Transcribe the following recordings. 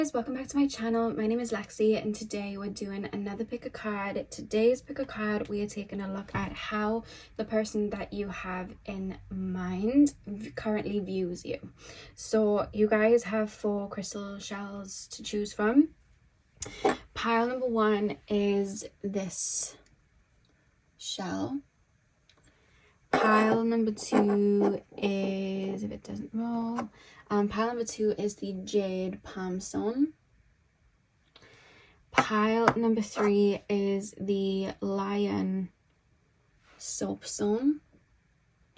Guys, welcome back to my channel. My name is Lexi and today we're doing another pick a card. Today's pick a card, we are taking a look at how the person that you have in mind currently views you. So you guys have 4 crystal shells to choose from. Pile number 1 is this shell. Pile number 2 is, if it doesn't roll, pile number 2 is the jade palm stone. Pile number 3 is the lion soapstone.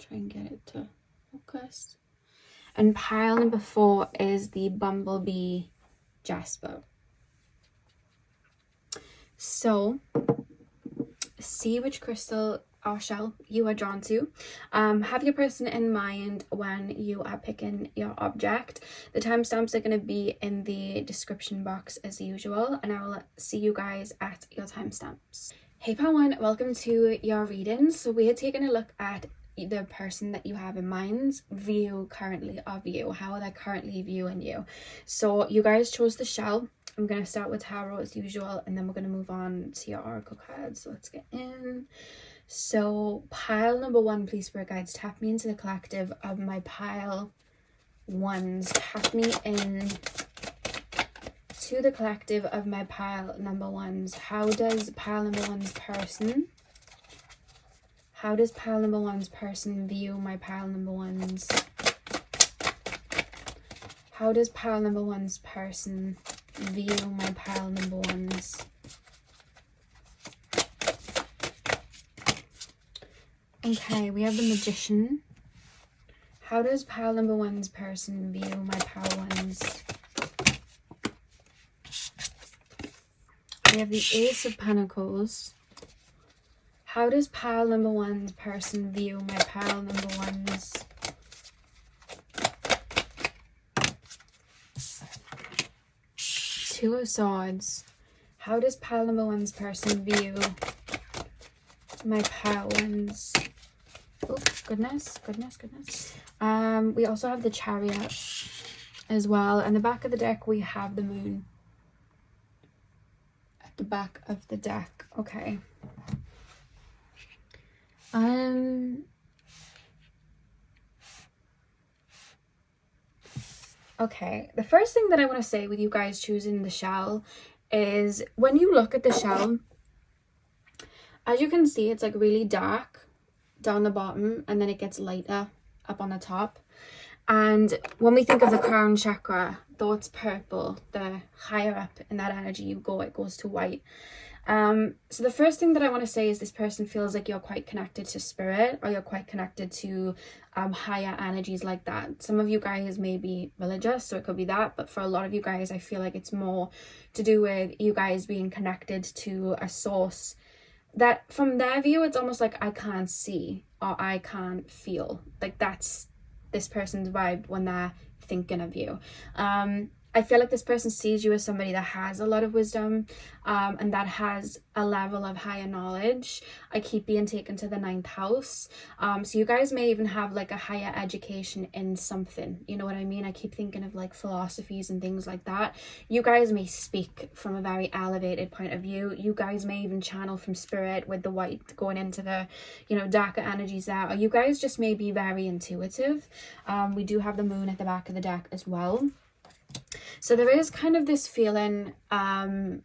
Try and get it to focus. And pile number 4 is the bumblebee jasper. So, see which crystal or shell you are drawn to. Have your person in mind when you are picking your object. The timestamps are going to be in the description box as usual, and I will see you guys at your timestamps. Hey pile 1, welcome to your reading. So we are taking a look at the person that you have in mind's view currently of you, how they're currently viewing you. So you guys chose the shell. I'm going to start with tarot as usual, and then we're going to move on to your oracle cards. So let's get in. So pile number 1, please, spirit guides, tap me into the collective of my pile 1s. Tap me in to the collective of my pile number 1s. How does pile number 1's person view my pile number 1s? How does pile number 1's person view my pile number 1s? Okay, we have the Magician. How does pile number 1's person view my pile 1s? We have the Ace of Pentacles. How does pile number 1's person view my pile number 1s? Two of Swords. How does pile number 1's person view my pile 1s? Oh, goodness. We also have the Chariot as well. And the back of the deck, we have the Moon. At the back of the deck. Okay. Okay, the first thing that I want to say with you guys choosing the shell is when you look at the shell, as you can see, it's like really dark down the bottom and then it gets lighter up on the top. And when we think of the crown chakra, though it's purple, the higher up in that energy you go, it goes to white. So the first thing that I want to say is this person feels like you're quite connected to spirit, or you're quite connected to higher energies like that. Some of you guys may be religious, so it could be that, but for a lot of you guys, I feel like it's more to do with you guys being connected to a source that from their view, it's almost like I can't see or I can't feel. Like that's this person's vibe when they're thinking of you. I feel like this person sees you as somebody that has a lot of wisdom and that has a level of higher knowledge. I keep being taken to the 9th house. So you guys may even have like a higher education in something. You know what I mean? I keep thinking of like philosophies and things like that. You guys may speak from a very elevated point of view. You guys may even channel from spirit with the white going into the, you know, darker energies there. Or you guys just may be very intuitive. We do have the Moon at the back of the deck as well. So there is kind of this feeling, there's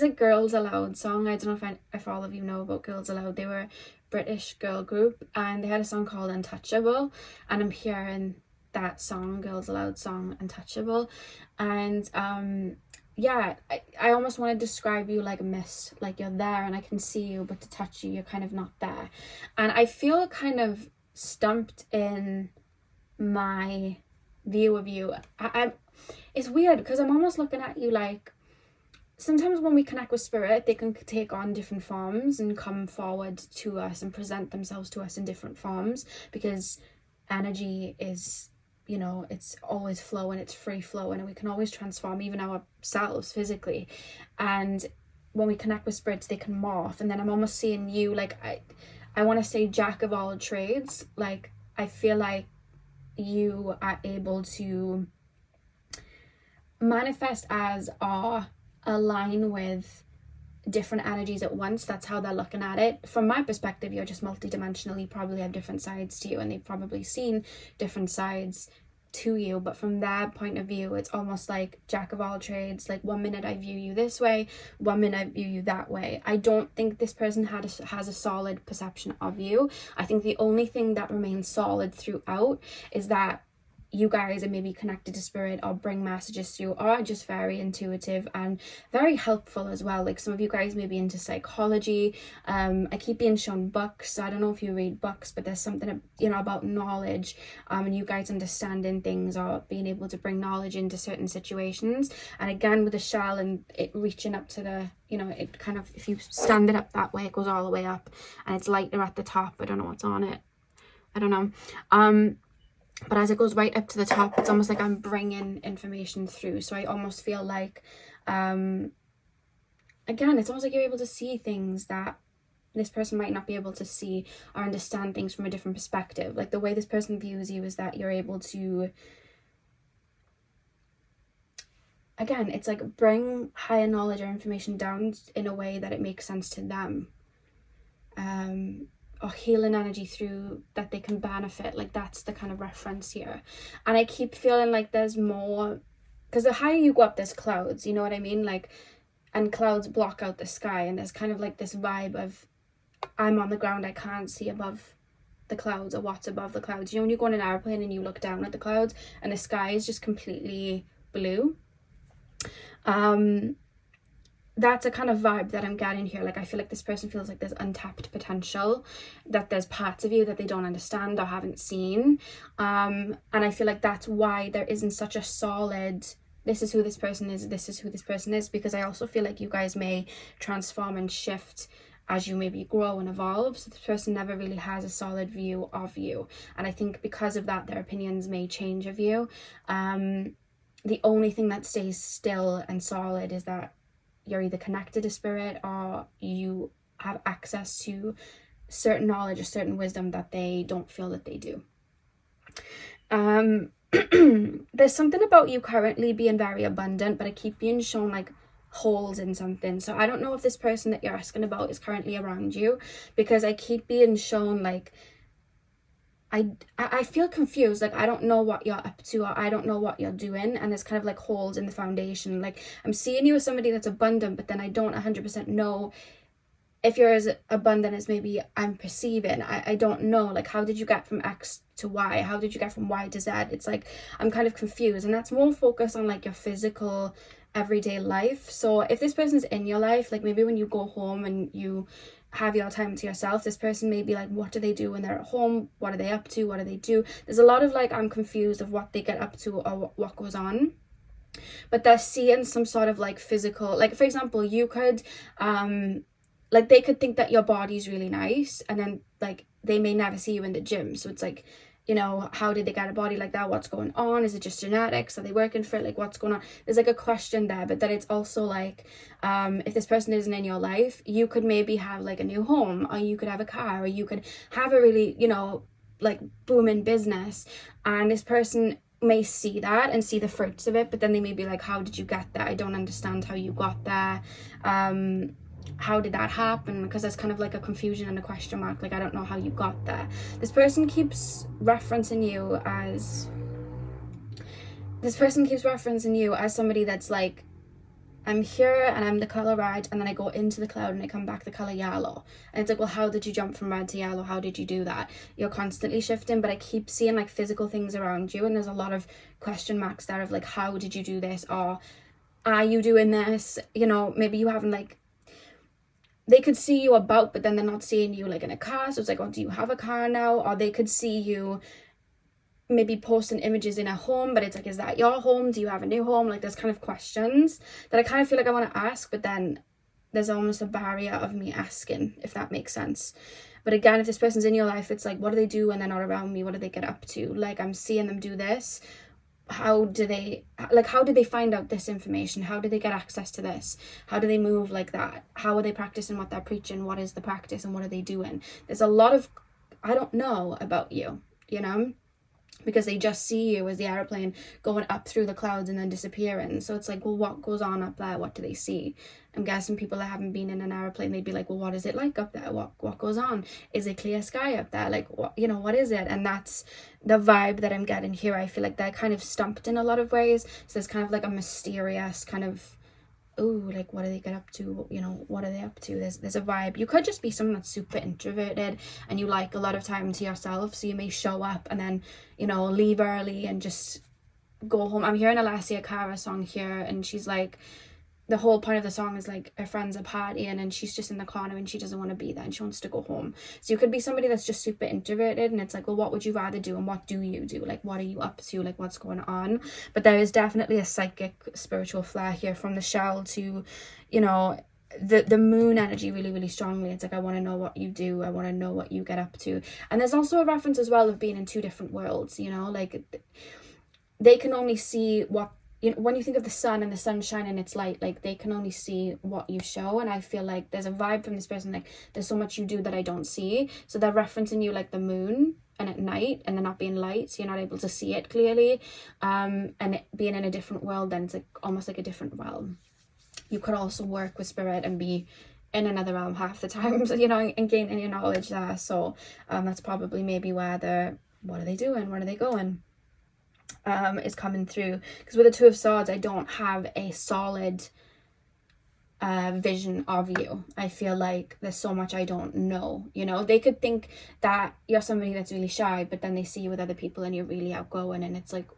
a Girls Aloud song. I don't know if all of you know about Girls Aloud. They were a British girl group and they had a song called Untouchable, and I'm hearing that song, Girls Aloud song, Untouchable. And yeah, I almost want to describe you like a mist, like you're there and I can see you, but to touch you, you're kind of not there. And I feel kind of stumped in my view of you. It's weird because I'm almost looking at you like sometimes when we connect with spirit, they can take on different forms and come forward to us and present themselves to us in different forms, because energy is, you know, it's always flowing, it's free flowing, and we can always transform even ourselves physically. And when we connect with spirits, they can morph. And then I'm almost seeing you like I want to say jack of all trades. Like I feel like you are able to manifest as or align with different energies at once. That's how they're looking at it. From my perspective, you're just multidimensional. You probably have different sides to you, and they've probably seen different sides to you. But from their point of view, it's almost like jack of all trades. Like, 1 minute I view you this way, 1 minute I view you that way. I don't think this person has a solid perception of you. I think the only thing that remains solid throughout is that you guys are maybe connected to spirit, or bring messages to you, or are just very intuitive and very helpful as well. Like, some of you guys may be into psychology. I keep being shown books. I don't know if you read books, but there's something, about knowledge, and you guys understanding things, or being able to bring knowledge into certain situations. And again, with the shell and it reaching up to the, it kind of, if you stand it up that way, it goes all the way up, and it's lighter at the top. I don't know what's on it. I don't know. But as it goes right up to the top, it's almost like I'm bringing information through. So I almost feel like, again, it's almost like you're able to see things that this person might not be able to see, or understand things from a different perspective. Like, the way this person views you is that you're able to, again, it's like bring higher knowledge or information down in a way that it makes sense to them. Or healing energy through that they can benefit. Like, that's the kind of reference here. And I keep feeling like there's more, because the higher you go up, there's clouds, you know what I mean? Like, and clouds block out the sky, and there's kind of like this vibe of, I'm on the ground, I can't see above the clouds, or what's above the clouds. When you go on an airplane and you look down at the clouds and the sky is just completely blue. That's a kind of vibe that I'm getting here. Like, I feel like this person feels like there's untapped potential, that there's parts of you that they don't understand or haven't seen. And I feel like that's why there isn't such a solid, this is who this person is, this is who this person is, because I also feel like you guys may transform and shift as you maybe grow and evolve. So this person never really has a solid view of you. And I think because of that, their opinions may change of you. The only thing that stays still and solid is that you're either connected to spirit, or you have access to certain knowledge or certain wisdom that they don't feel that they do. There's something about you currently being very abundant, but I keep being shown like holes in something. So I don't know if this person that you're asking about is currently around you, because I keep being shown like, I feel confused. Like, I don't know what you're up to, or I don't know what you're doing, and there's kind of like holes in the foundation. Like, I'm seeing you as somebody that's abundant, but then I don't 100% know if you're as abundant as maybe I'm perceiving. I don't know. Like, how did you get from X to Y? How did you get from Y to Z? It's like, I'm kind of confused, and that's more focused on like your physical everyday life. So if this person's in your life, like maybe when you go home and you have your time to yourself, this person may be like, what do they do when they're at home? What are they up to? What do they do? There's a lot of like, I'm confused of what they get up to, or what goes on. But they're seeing some sort of like physical, like for example, you could like, they could think that your body's really nice, and then like they may never see you in the gym. So it's like, how did they get a body like that? What's going on? Is it just genetics? Are they working for it? Like, what's going on? There's like a question there. But then it's also like, if this person isn't in your life, you could maybe have like a new home, or you could have a car, or you could have a really, like booming business, and this person may see that and see the fruits of it, but then they may be like, how did you get there? I don't understand how you got there. How did that happen? Because there's kind of like a confusion and a question mark. Like, I don't know how you got there. This person keeps referencing you as somebody that's like, I'm here and I'm the color red, and then I go into the cloud and I come back the color yellow. And it's like, well, how did you jump from red to yellow? How did you do that? You're constantly shifting, but I keep seeing like physical things around you, and there's a lot of question marks there of like, how did you do this? Or are you doing this? Maybe you haven't like, they could see you about, but then they're not seeing you like in a car. So it's like, oh, do you have a car now? Or they could see you maybe posting images in a home, but it's like, is that your home? Do you have a new home? Like, there's kind of questions that I kind of feel like I want to ask, but then there's almost a barrier of me asking, if that makes sense. But again, if this person's in your life, it's like, what do they do when they're not around me? What do they get up to? Like, I'm seeing them do this. How did they find out this information? How do they get access to this? How do they move like that? How are they practicing what they're preaching? What is the practice, and what are they doing? There's a lot of, I don't know about you, because they just see you as the airplane going up through the clouds and then disappearing. So it's like, well, what goes on up there? What do they see? I'm guessing people that haven't been in an airplane, they'd be like, well, what is it like up there? What goes on? Is it clear sky up there? Like, what, you know, what is it? And that's the vibe that I'm getting here. I feel like they're kind of stumped in a lot of ways. So there's kind of like a mysterious kind of, oh, like, what do they get up to? You know, what are they up to? There's a vibe. You could just be someone that's super introverted and you like a lot of time to yourself, so you may show up and then, you know, leave early and just go home. I'm hearing Alexia Cara song here, and she's like, the whole point of the song is like her friends are partying and she's just in the corner and she doesn't want to be there and she wants to go home. So you could be somebody that's just super introverted, and it's like, well, what would you rather do and what do you do? Like, what are you up to? Like, what's going on? But there is definitely a psychic spiritual flair here from the shell to, you know, the moon energy really, really strongly. It's like, I want to know what you do. I want to know what you get up to. And there's also a reference as well of being in two different worlds, you know, like they can only see what, you know, when you think of the sun and the sunshine and its light, like they can only see what you show. And I feel like there's a vibe from this person, like there's so much you do that I don't see. So they're referencing you like the moon and at night, and they're not being light, so you're not able to see it clearly. And it being in a different world, then it's like almost like a different realm. You could also work with spirit and be in another realm half the time, you know, and gain any knowledge there. So that's probably maybe where what are they doing? Where are they going? Is coming through, because with the Two of Swords I don't have a solid vision of you. I feel like there's so much I don't know, you know. They could think that you're somebody that's really shy, but then they see you with other people and you're really outgoing, and it's like,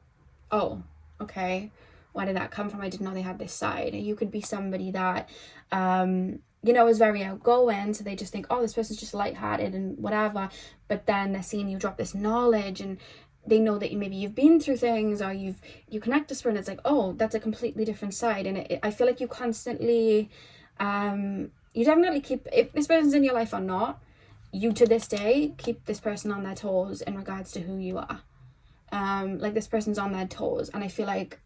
oh, okay, where did that come from? I didn't know they had this side. You could be somebody that you know, is very outgoing, so they just think, oh, this person's just lighthearted and whatever, but then they're seeing you drop this knowledge and they know that maybe you've been through things, or you connect to spirit, and it's like, oh, that's a completely different side. And I feel like you constantly, you definitely keep, if this person's in your life or not, you to this day keep this person on their toes in regards to who you are. Like this person's on their toes, and I feel like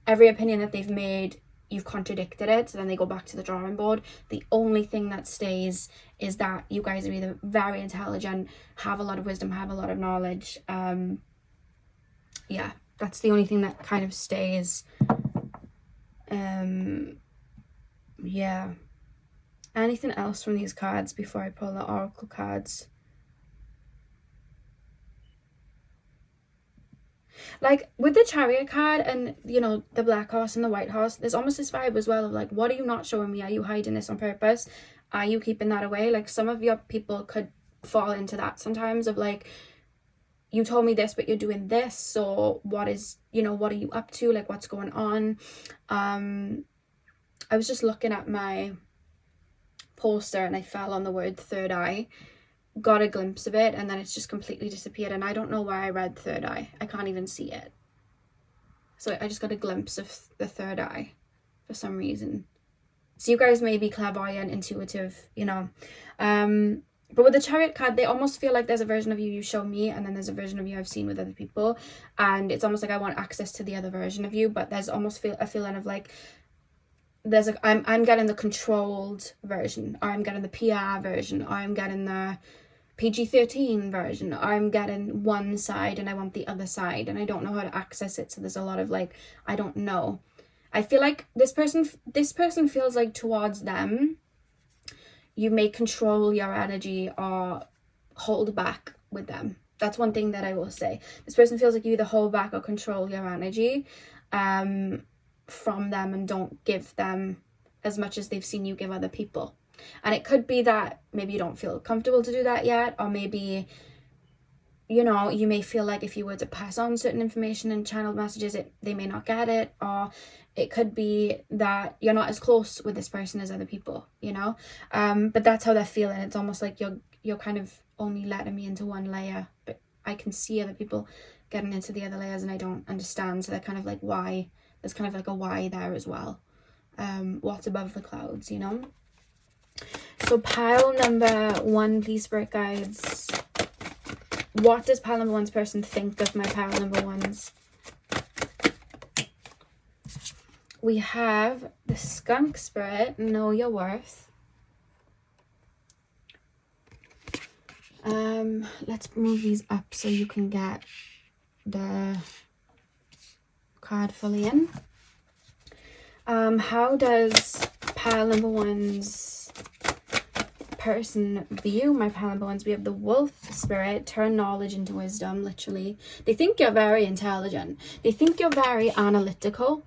every opinion that they've made, you've contradicted it, so then they go back to the drawing board. The only thing that stays is that you guys are either very intelligent, have a lot of wisdom, have a lot of knowledge. Yeah, that's the only thing that kind of stays. Yeah. Anything else from these cards before I pull the oracle cards? Like with the Chariot card and, you know, the black horse and the white horse, there's almost this vibe as well of like, what are you not showing me? Are you hiding this on purpose? Are you keeping that away? Like some of your people could fall into that sometimes of like, you told me this, but you're doing this. So what is, you know, what are you up to? Like, what's going on? I was just looking at my poster and I fell on the word third eye, got a glimpse of it, and then it's just completely disappeared. And I don't know where I read third eye. I can't even see it. So I just got a glimpse of the third eye for some reason. So you guys may be clairvoyant, intuitive, you know. But with the Chariot card, they almost feel like there's a version of you show me, and then there's a version of you I've seen with other people, and it's almost like I want access to the other version of you. But there's almost a feeling of like there's like I'm getting the controlled version, or I'm getting the PR version, or I'm getting the PG-13 version, or I'm getting one side and I want the other side, and I don't know how to access it. So there's a lot of like, I don't know. I feel like this person feels like towards them, you may control your energy or hold back with them. That's one thing that I will say. This person feels like you either hold back or control your energy from them, and don't give them as much as they've seen you give other people. And it could be that maybe you don't feel comfortable to do that yet, or maybe, you know, you may feel like if you were to pass on certain information and channeled messages, they may not get it, or it could be that you're not as close with this person as other people, you know. But that's how they're feeling. It's almost like you're kind of only letting me into one layer, but I can see other people getting into the other layers and I don't understand. So they're kind of like, why? There's kind of like a why there as well. What's above the clouds, you know? So pile number 1, please, spirit guides. What does pile number 1's person think of my pile number 1s? We have the skunk spirit, know your worth. Let's move these up so you can get the card fully in. How does pile number one's person view my pile number ones? We have the wolf spirit, turn knowledge into wisdom, literally. They think you're very intelligent. They think you're very analytical.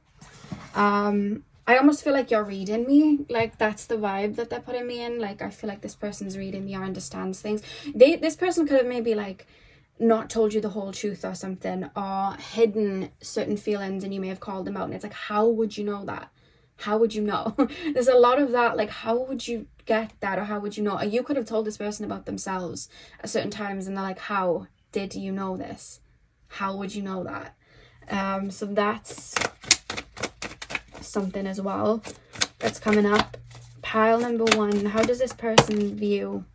I almost feel like you're reading me. Like, that's the vibe that they're putting me in. Like, I feel like this person's reading me or understands things. This person could have maybe, like, not told you the whole truth or something, or hidden certain feelings, and you may have called them out, and it's like, how would you know that? How would you know? There's a lot of that, like, how would you get that, or how would you know? Or you could have told this person about themselves at certain times, and they're like, how did you know this? How would you know that? So that's something as well that's coming up. Pile number one, how does this person view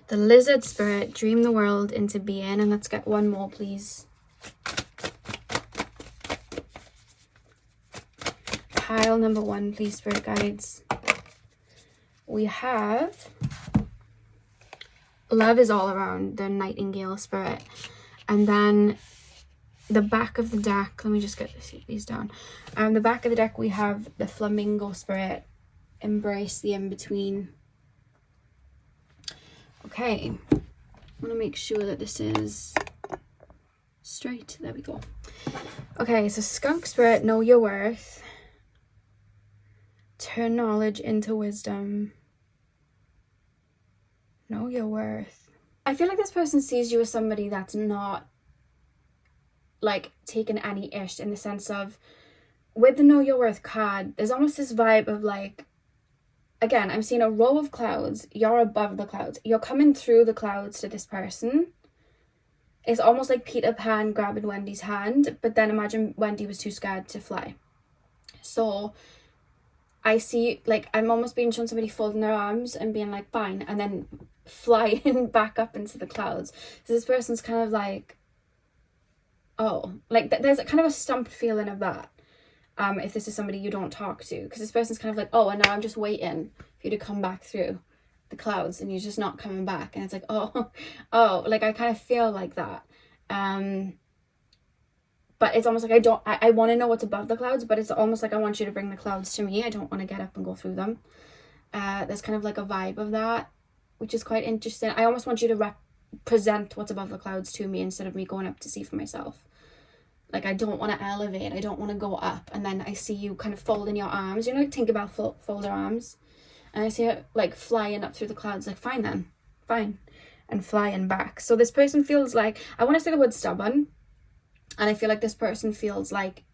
the lizard spirit, dream the world into being? And let's get one more, please. Pile number one, please, spirit guides. We have love is all around, the nightingale spirit. And then the back of the deck, let me just get these down. The back of the deck, we have the flamingo spirit, embrace the in-between. Okay, I want to make sure that this is straight. There we go. Okay, so skunk spirit, know your worth. Turn knowledge into wisdom. Know your worth. I feel like this person sees you as somebody that's not, like, taking any ish, in the sense of, with the know your worth card, there's almost this vibe of, like, again, I'm seeing a row of clouds. You're above the clouds. You're coming through the clouds to this person. It's almost like Peter Pan grabbing Wendy's hand, but then imagine Wendy was too scared to fly. So I see, like, I'm almost being shown somebody folding their arms and being like, fine, and then flying back up into the clouds. So this person's kind of like, oh, like, there's kind of a stumped feeling of that. If this is somebody you don't talk to, because this person's kind of like, oh, and now I'm just waiting for you to come back through the clouds, and you're just not coming back, and it's like, oh, like, I kind of feel like that. But it's almost like I want to know what's above the clouds, but it's almost like I want you to bring the clouds to me. I don't want to get up and go through them. There's kind of like a vibe of that, which is quite interesting. I almost want you to represent what's above the clouds to me, instead of me going up to see for myself. Like, I don't want to elevate. I don't want to go up. And then I see you kind of folding your arms. You know, like Tinkerbell fold her arms. And I see it, like, flying up through the clouds. Like, fine then. Fine. And flying back. So this person feels like, I want to say the word stubborn. And I feel like this person feels like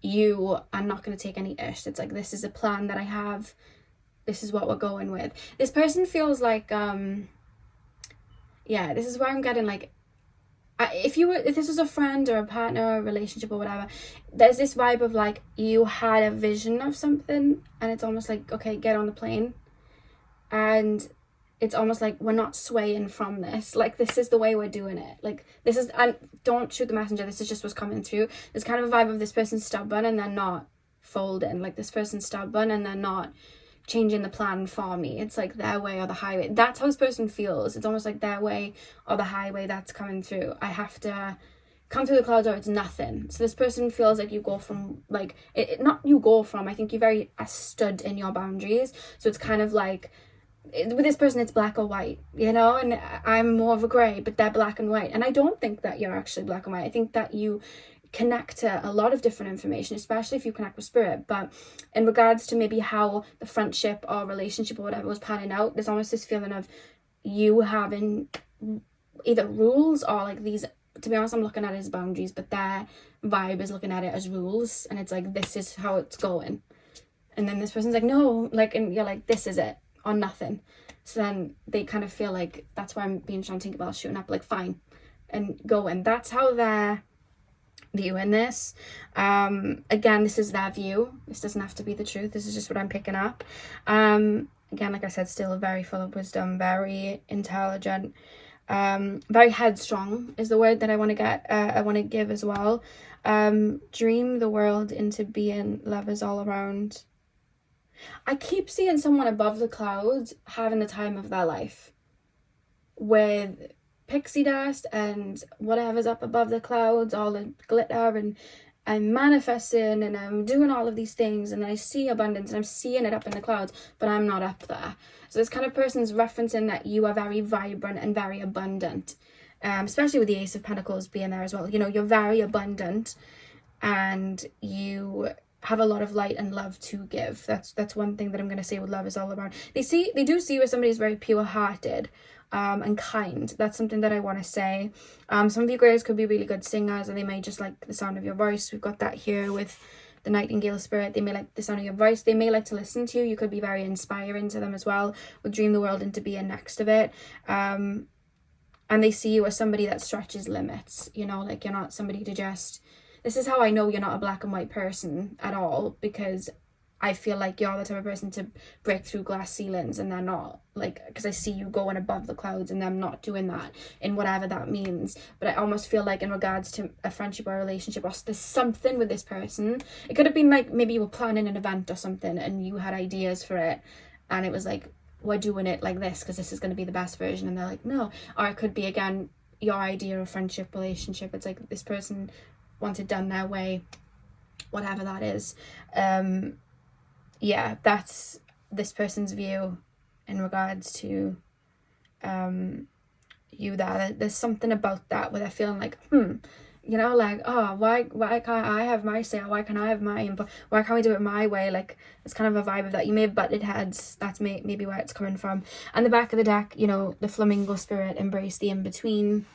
you are not going to take any ish. It's like, this is a plan that I have. This is what we're going with. This person feels like, yeah, this is where I'm getting, like, if this was a friend or a partner or a relationship or whatever, there's this vibe of, like, you had a vision of something, and it's almost like, okay, get on the plane, and it's almost like, we're not swaying from this, like, this is the way we're doing it, like, this is, and don't shoot the messenger, this is just what's coming through. There's kind of a vibe of this person stubborn and they're not folding, like, this person's stubborn and they're not changing the plan for me. It's like their way or the highway. That's how this person feels. It's almost like their way or the highway that's coming through. I have to come through the clouds or it's nothing. So this person feels like you go from, like, not you go from, I think you very stood in your boundaries. So it's kind of like, with this person it's black or white, you know, and I'm more of a grey, but they're black and white. And I don't think that you're actually black and white. I think that you connect to a lot of different information, especially if you connect with spirit. But in regards to maybe how the friendship or relationship or whatever was panning out, there's almost this feeling of you having either rules or, like, these, to be honest, I'm looking at it as boundaries, but their vibe is looking at it as rules, and it's like, this is how it's going. And then this person's like, no, like, and you're like, this is it or nothing. So then they kind of feel like, that's why I'm being shown Tinkerbell shooting up, like, fine, and go. And that's how they're viewing this. Again, this is their view. This doesn't have to be the truth. This is just what I'm picking up. Again, like I said, still very full of wisdom, very intelligent, very headstrong is the word that I want to give as well. Dream the world into being, love is all around. I keep seeing someone above the clouds having the time of their life with pixie dust and whatever's up above the clouds, all the glitter, and I'm manifesting and I'm doing all of these things, and then I see abundance and I'm seeing it up in the clouds, but I'm not up there. So this kind of person's referencing that you are very vibrant and very abundant, especially with the Ace of Pentacles being there as well. You know, you're very abundant and you have a lot of light and love to give. That's one thing that I'm going to say with love is all around. They do see where somebody is very pure-hearted and kind. That's something that I want to say. Some of you guys could be really good singers, and they may just like the sound of your voice. We've got that here with the Nightingale spirit. They may like the sound of your voice. They may like to listen to you. You could be very inspiring to them as well, with dream the world into being next of it. And they see you as somebody that stretches limits, you know, like you're not somebody to just, this is how I know you're not a black and white person at all, because I feel like you're the type of person to break through glass ceilings, and they're not, like, because I see you going above the clouds and them not doing that, in whatever that means. But I almost feel like in regards to a friendship or a relationship, or there's something with this person. It could have been like maybe you were planning an event or something and you had ideas for it, and it was like, we're doing it like this because this is going to be the best version, and they're like, no. Or it could be, again, your idea of friendship, relationship. It's like this person wants it done their way, whatever that is. Yeah, that's this person's view in regards to you there. There's something about that where they're feeling like, you know, like, oh, why can't I have my say? Why can't I have mine? But why can't we do it my way? Like, it's kind of a vibe of that. You may have butted heads. That's maybe where it's coming from. And the back of the deck, you know, the flamingo spirit, embrace the in-between.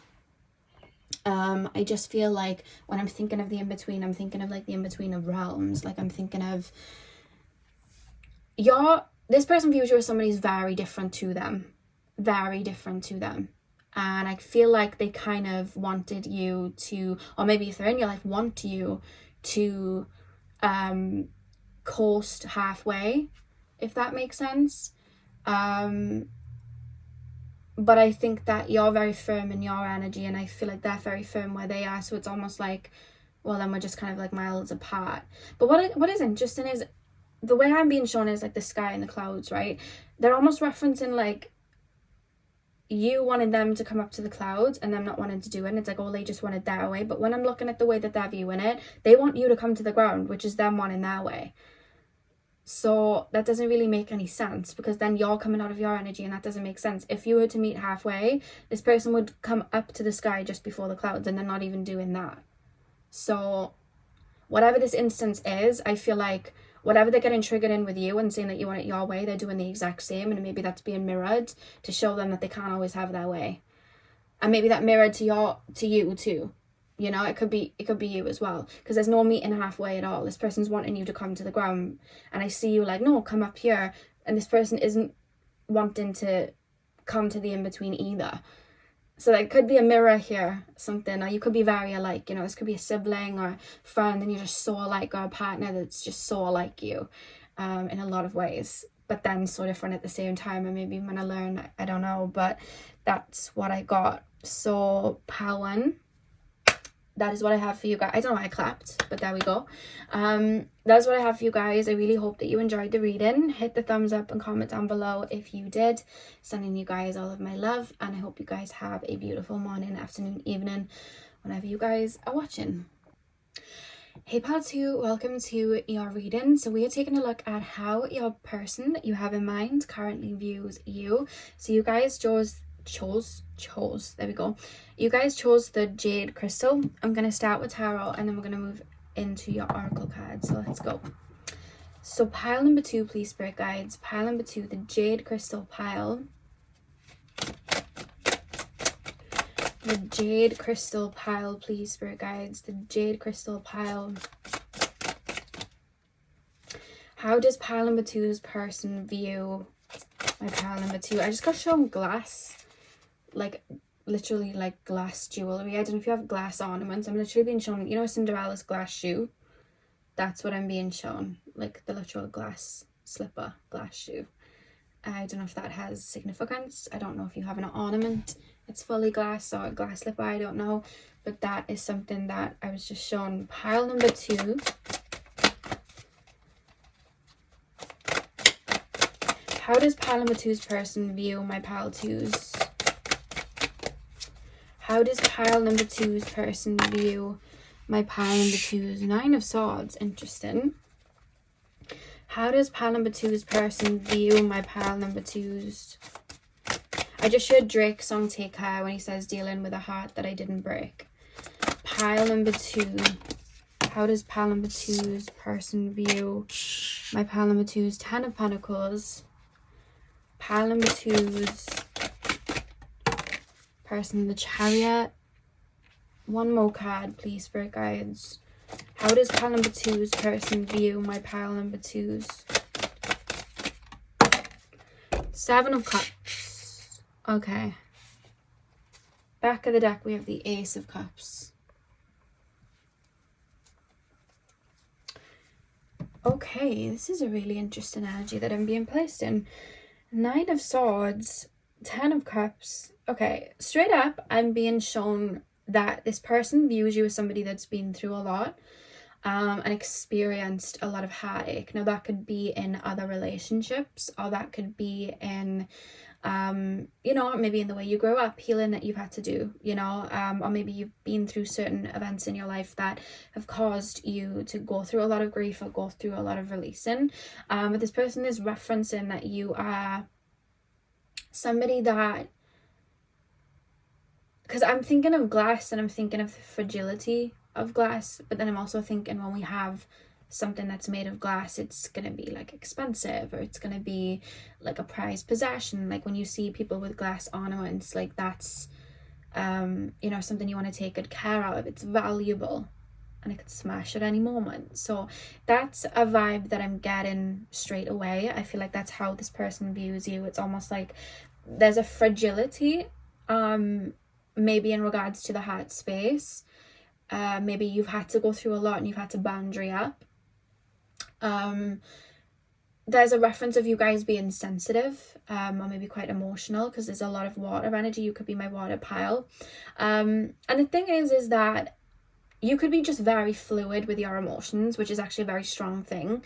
I just feel like when I'm thinking of the in-between, I'm thinking of like the in-between of realms. Like, I'm thinking of this person views you as somebody who's very different to them, and I feel like they kind of wanted you to, or maybe if they're in your life, want you to coast halfway, if that makes sense. But I think that you're very firm in your energy, and I feel like they're very firm where they are, so it's almost like, well, then we're just kind of like miles apart. But what is interesting is, the way I'm being shown is like the sky and the clouds, right? They're almost referencing like you wanted them to come up to the clouds and them not wanting to do it. And it's like, oh, they just wanted their way. But when I'm looking at the way that they're viewing it, they want you to come to the ground, which is them wanting their way. So that doesn't really make any sense, because then you're coming out of your energy, and that doesn't make sense. If you were to meet halfway, this person would come up to the sky just before the clouds, and they're not even doing that. So whatever this instance is, I feel like whatever they're getting triggered in with you and saying that you want it your way, they're doing the exact same, and maybe that's being mirrored to show them that they can't always have their way. And maybe that mirrored to you too. You know, it could be you as well, because there's no meeting halfway at all. This person's wanting you to come to the ground, and I see you like, no, come up here, and this person isn't wanting to come to the in-between either. So there could be a mirror here, something, or you could be very alike, you know, this could be a sibling or a friend, and you're just so alike, or a partner that's just so like you in a lot of ways, but then so different at the same time, and maybe I'm going to learn, I don't know, but that's what I got. So pile one, that is what I have for you guys. I don't know why I clapped, but there we go. That's what I have for you guys. I really hope that you enjoyed the reading. Hit the thumbs up and comment down below if you did. Sending you guys all of my love, and I hope you guys have a beautiful morning, afternoon, evening, whenever you guys are watching. Hey pal 2, welcome to your reading. So we are taking a look at how your person that you have in mind currently views you. So you guys chose, there we go. You guys chose the jade crystal. I'm going to start with tarot, and then we're going to move into your oracle card. So let's go. So pile number 2, please, spirit guides. Pile number 2, the jade crystal pile. The jade crystal pile, please, spirit guides. The jade crystal pile. How does pile number 2's person view my pile number 2? I just got shown glass, like literally like glass jewelry. I don't know if you have glass ornaments. I'm literally being shown, you know, Cinderella's glass shoe. That's what I'm being shown, like the literal glass slipper, glass shoe. I don't know if that has significance. I don't know if you have an ornament it's fully glass or a glass slipper, I don't know, but that is something that I was just shown. Pile number 2. How does pile number 2's person view my pile 2's? How does pile number 2's person view my pile number 2's 9 of Swords? Interesting. How does pile number 2's person view my pile number 2's... I just heard Drake's song Take Care when he says dealing with a heart that I didn't break. Pile number 2. How does pile number 2's person view my pile number 2's 10 of Pentacles? Pile number 2's person, the Chariot. One more card, please, Spirit Guides. How does pile number 2's person view my pile number 2's? 7 of Cups. Okay. Back of the deck, we have the Ace of Cups. Okay, this is a really interesting energy that I'm being placed in. 9 of Swords, 10 of Cups. Okay, straight up, I'm being shown that this person views you as somebody that's been through a lot and experienced a lot of heartache. Now, that could be in other relationships, or that could be in, you know, maybe in the way you grow up, healing that you've had to do, you know, or maybe you've been through certain events in your life that have caused you to go through a lot of grief or go through a lot of releasing. But this person is referencing that you are somebody that, because I'm thinking of glass and I'm thinking of the fragility of glass, but then I'm also thinking when we have something that's made of glass, it's gonna be like expensive, or it's gonna be like a prized possession. Like when you see people with glass ornaments, like that's you know, something you want to take good care of. It's valuable and it could smash at any moment. So that's a vibe that I'm getting straight away. I feel like that's how this person views you. It's almost like there's a fragility, maybe in regards to the heart space. Maybe you've had to go through a lot and you've had to boundary up. There's a reference of you guys being sensitive, or maybe quite emotional, because there's a lot of water energy. You could be my water pile. And the thing is that you could be just very fluid with your emotions, which is actually a very strong thing.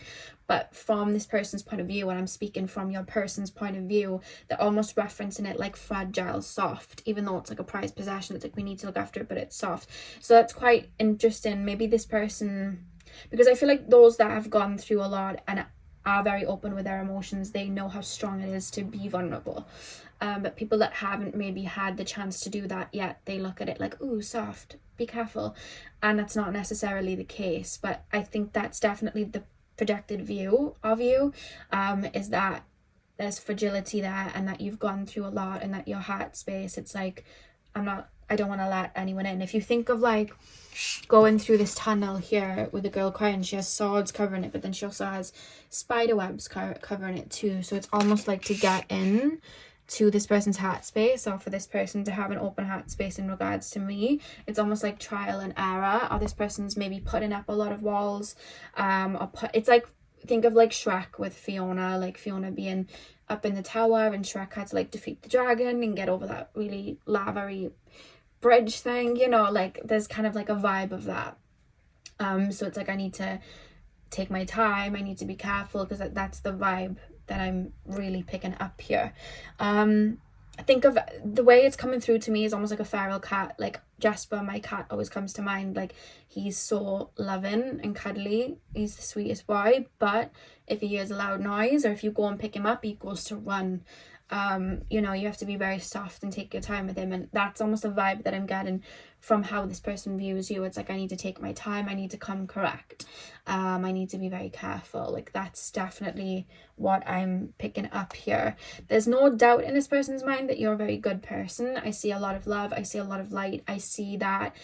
But from this person's point of view, and I'm speaking from your person's point of view, they're almost referencing it like fragile, soft, even though it's like a prized possession. It's like we need to look after it, but it's soft. So that's quite interesting. Maybe this person, because I feel like those that have gone through a lot and are very open with their emotions, they know how strong it is to be vulnerable. But people that haven't maybe had the chance to do that yet, they look at it like, ooh, soft, be careful. And that's not necessarily the case. But I think that's definitely the projected view of you, is that there's fragility there, and that you've gone through a lot, and that your heart space, it's like, I don't want to let anyone in. If you think of like going through this tunnel here with a girl crying, she has swords covering it, but then she also has spider webs covering it too. So it's almost like to get in to this person's heart space, or for this person to have an open heart space in regards to me, it's almost like trial and error, or this person's maybe putting up a lot of walls, it's like, think of like Shrek with Fiona, like Fiona being up in the tower and Shrek had to like defeat the dragon and get over that really lavery bridge thing, you know, like there's kind of like a vibe of that. So it's like I need to take my time, I need to be careful, because that's the vibe that I'm really picking up here. I think of the way it's coming through to me is almost like a feral cat. Like Jasper, my cat, always comes to mind. Like he's so loving and cuddly, he's the sweetest boy, but if he hears a loud noise or if you go and pick him up, he goes to run. You know, you have to be very soft and take your time with him, and that's almost a vibe that I'm getting from how this person views you. It's like I need to take my time, I need to come correct, I need to be very careful. Like that's definitely what I'm picking up here. There's no doubt in this person's mind that you're a very good person. I see a lot of love, I see a lot of light, I see that,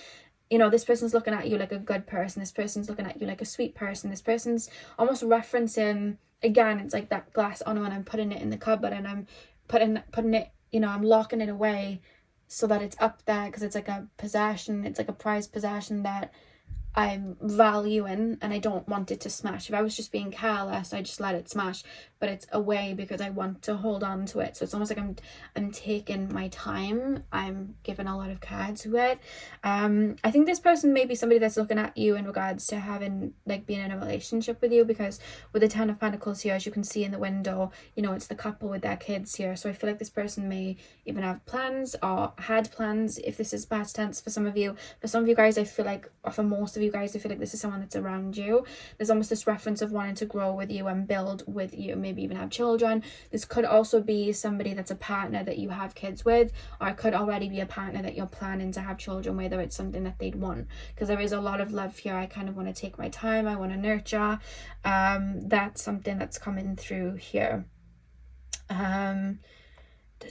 you know, this person's looking at you like a good person, this person's looking at you like a sweet person, this person's almost referencing, again, it's like that glass ornament, I'm putting it in the cupboard and I'm putting it, you know, I'm locking it away so that it's up there, because it's like a possession, it's like a prized possession that I'm valuing and I don't want it to smash. If I was just being careless, I just let it smash, but it's away because I want to hold on to it. So it's almost like I'm taking my time. I'm giving a lot of care to it. I think this person may be somebody that's looking at you in regards to having, like, being in a relationship with you, because with the Ten of Pentacles here, as you can see in the window, you know, it's the couple with their kids here. So I feel like this person may even have plans or had plans, if this is past tense for some of you. For some of you guys, I feel like, or for most of you guys, I feel like this is someone that's around you. There's almost this reference of wanting to grow with you and build with you, maybe even have children. This could also be somebody that's a partner that you have kids with, or it could already be a partner that you're planning to have children with, or it's something that they'd want, because there is a lot of love here. I kind of want to take my time, I want to nurture. That's something that's coming through here. The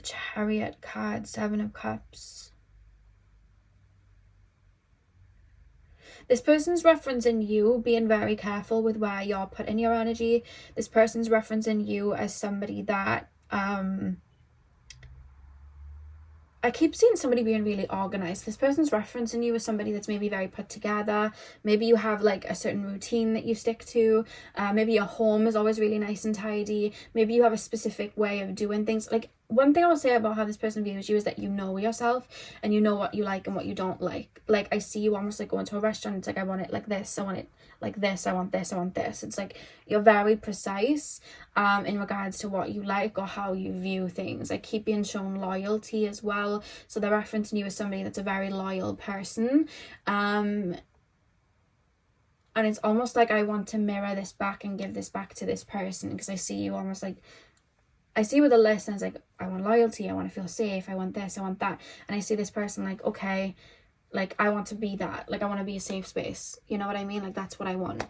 Chariot card, Seven of Cups. This person's referencing you being very careful with where you're putting your energy. This person's referencing you as somebody that, I keep seeing somebody being really organized. This person's referencing you as somebody that's maybe very put together. Maybe you have like a certain routine that you stick to. Maybe your home is always really nice and tidy. Maybe you have a specific way of doing things. Like, one thing I'll say about how this person views you is that you know yourself and you know what you like and what you don't like. Like, I see you almost like going to a restaurant. It's like, I want it like this. I want it like this. I want this. I want this. It's like you're very precise in regards to what you like or how you view things. I keep being shown loyalty as well. So they're referencing you as somebody that's a very loyal person. And it's almost like I want to mirror this back and give this back to this person, because I see you almost like, I see with a list and it's like, I want loyalty, I want to feel safe, I want this, I want that. And I see this person like, okay, like, I want to be that. Like, I want to be a safe space. You know what I mean? Like, that's what I want.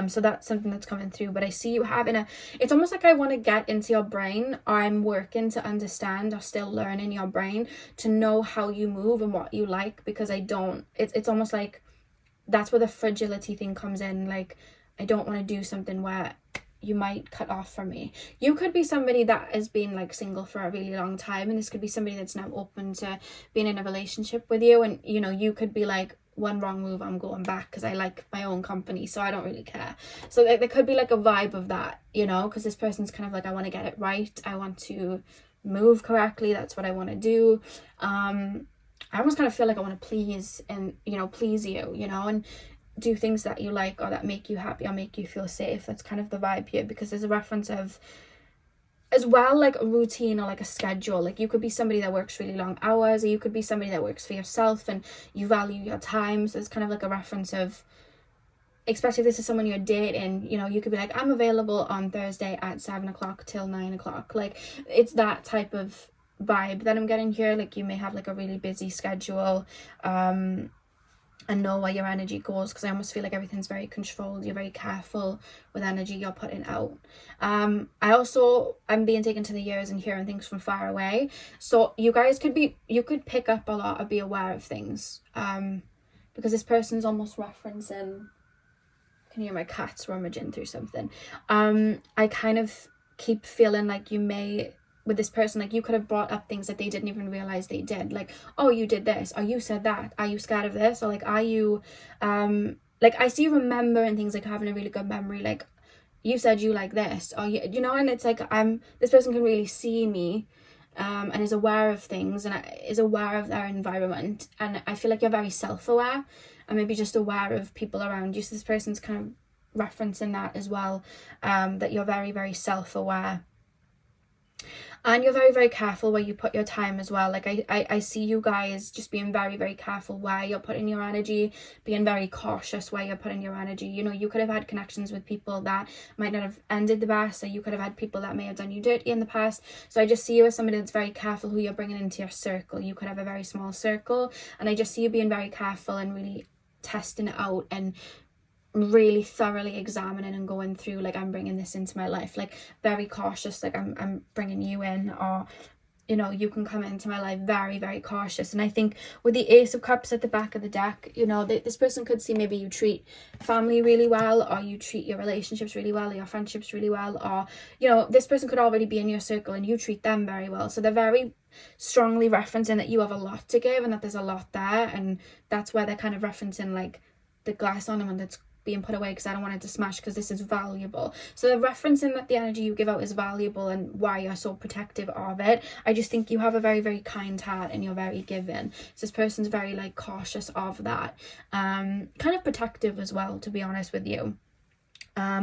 So that's something that's coming through. But I see you having it's almost like I want to get into your brain, or I'm working to understand or still learning your brain to know how you move and what you like, because I don't, it's almost like that's where the fragility thing comes in. Like, I don't want to do something where you might cut off from me. You could be somebody that has been like single for a really long time, and this could be somebody that's now open to being in a relationship with you, and you know, you could be like, one wrong move, I'm going back, because I like my own company, so I don't really care. So there could be like a vibe of that, you know, because this person's kind of like, I want to get it right, I want to move correctly, that's what I want to do. I almost kind of feel like I want to please and, you know, please you, you know, and do things that you like or that make you happy or make you feel safe. That's kind of the vibe here, because there's a reference of, as well, like a routine or like a schedule. Like, you could be somebody that works really long hours, or you could be somebody that works for yourself and you value your time. So there's kind of like a reference of, especially if this is someone you're dating, you know, you could be like, I'm available on Thursday at 7 o'clock till 9 o'clock. Like, it's that type of vibe that I'm getting here. Like, you may have like a really busy schedule, and know where your energy goes, because I almost feel like everything's very controlled. You're very careful with energy you're putting out. I'm being taken to the ears and hearing things from far away. So you guys you could pick up a lot or be aware of things. Because this person's almost referencing, I can hear my cats rummaging through something. I kind of keep feeling like you may, with this person, like, you could have brought up things that they didn't even realize they did. Like, oh, you did this, or you said that, are you scared of this, or like, are you like, I see you remembering things, like having a really good memory, like, you said you like this, or you know, and it's like, this person can really see me, and is aware of things, and is aware of their environment, and I feel like you're very self-aware and maybe just aware of people around you. So this person's kind of referencing that as well, that you're very, very self-aware. And you're very, very careful where you put your time as well. Like, I see you guys just being very, very careful where you're putting your energy, being very cautious where you're putting your energy. You know, you could have had connections with people that might not have ended the best, or you could have had people that may have done you dirty in the past. So I just see you as somebody that's very careful who you're bringing into your circle. You could have a very small circle, and I just see you being very careful and really testing it out and really thoroughly examining and going through, like, I'm bringing this into my life, like, very cautious, like, I'm bringing you in, or, you know, you can come into my life very, very cautious. And I think with the Ace of Cups at the back of the deck, you know, this person could see maybe you treat family really well, or you treat your relationships really well, or your friendships really well, or, you know, this person could already be in your circle and you treat them very well. So they're very strongly referencing that you have a lot to give and that there's a lot there, and that's where they're kind of referencing, like, the glass ornament that's being put away because I don't want it to smash, because this is valuable. So they're referencing that the energy you give out is valuable and why you're so protective of it. I just think you have a very, very kind heart and you're very giving. So this person's very like cautious of that, kind of protective as well, to be honest with you.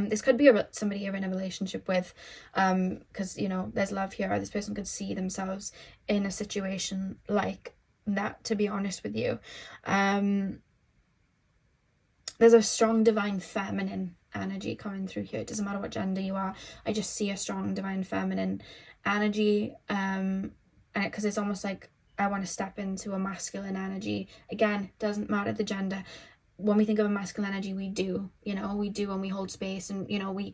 This could be somebody you're in a relationship with, because, you know, there's love here. This person could see themselves in a situation like that, to be honest with you. There's a strong divine feminine energy coming through here. It doesn't matter what gender you are. I just see a strong divine feminine energy, and because it's almost like I want to step into a masculine energy. Again, doesn't matter the gender. When we think of a masculine energy, we do, you know, we do, and we hold space, and, you know, we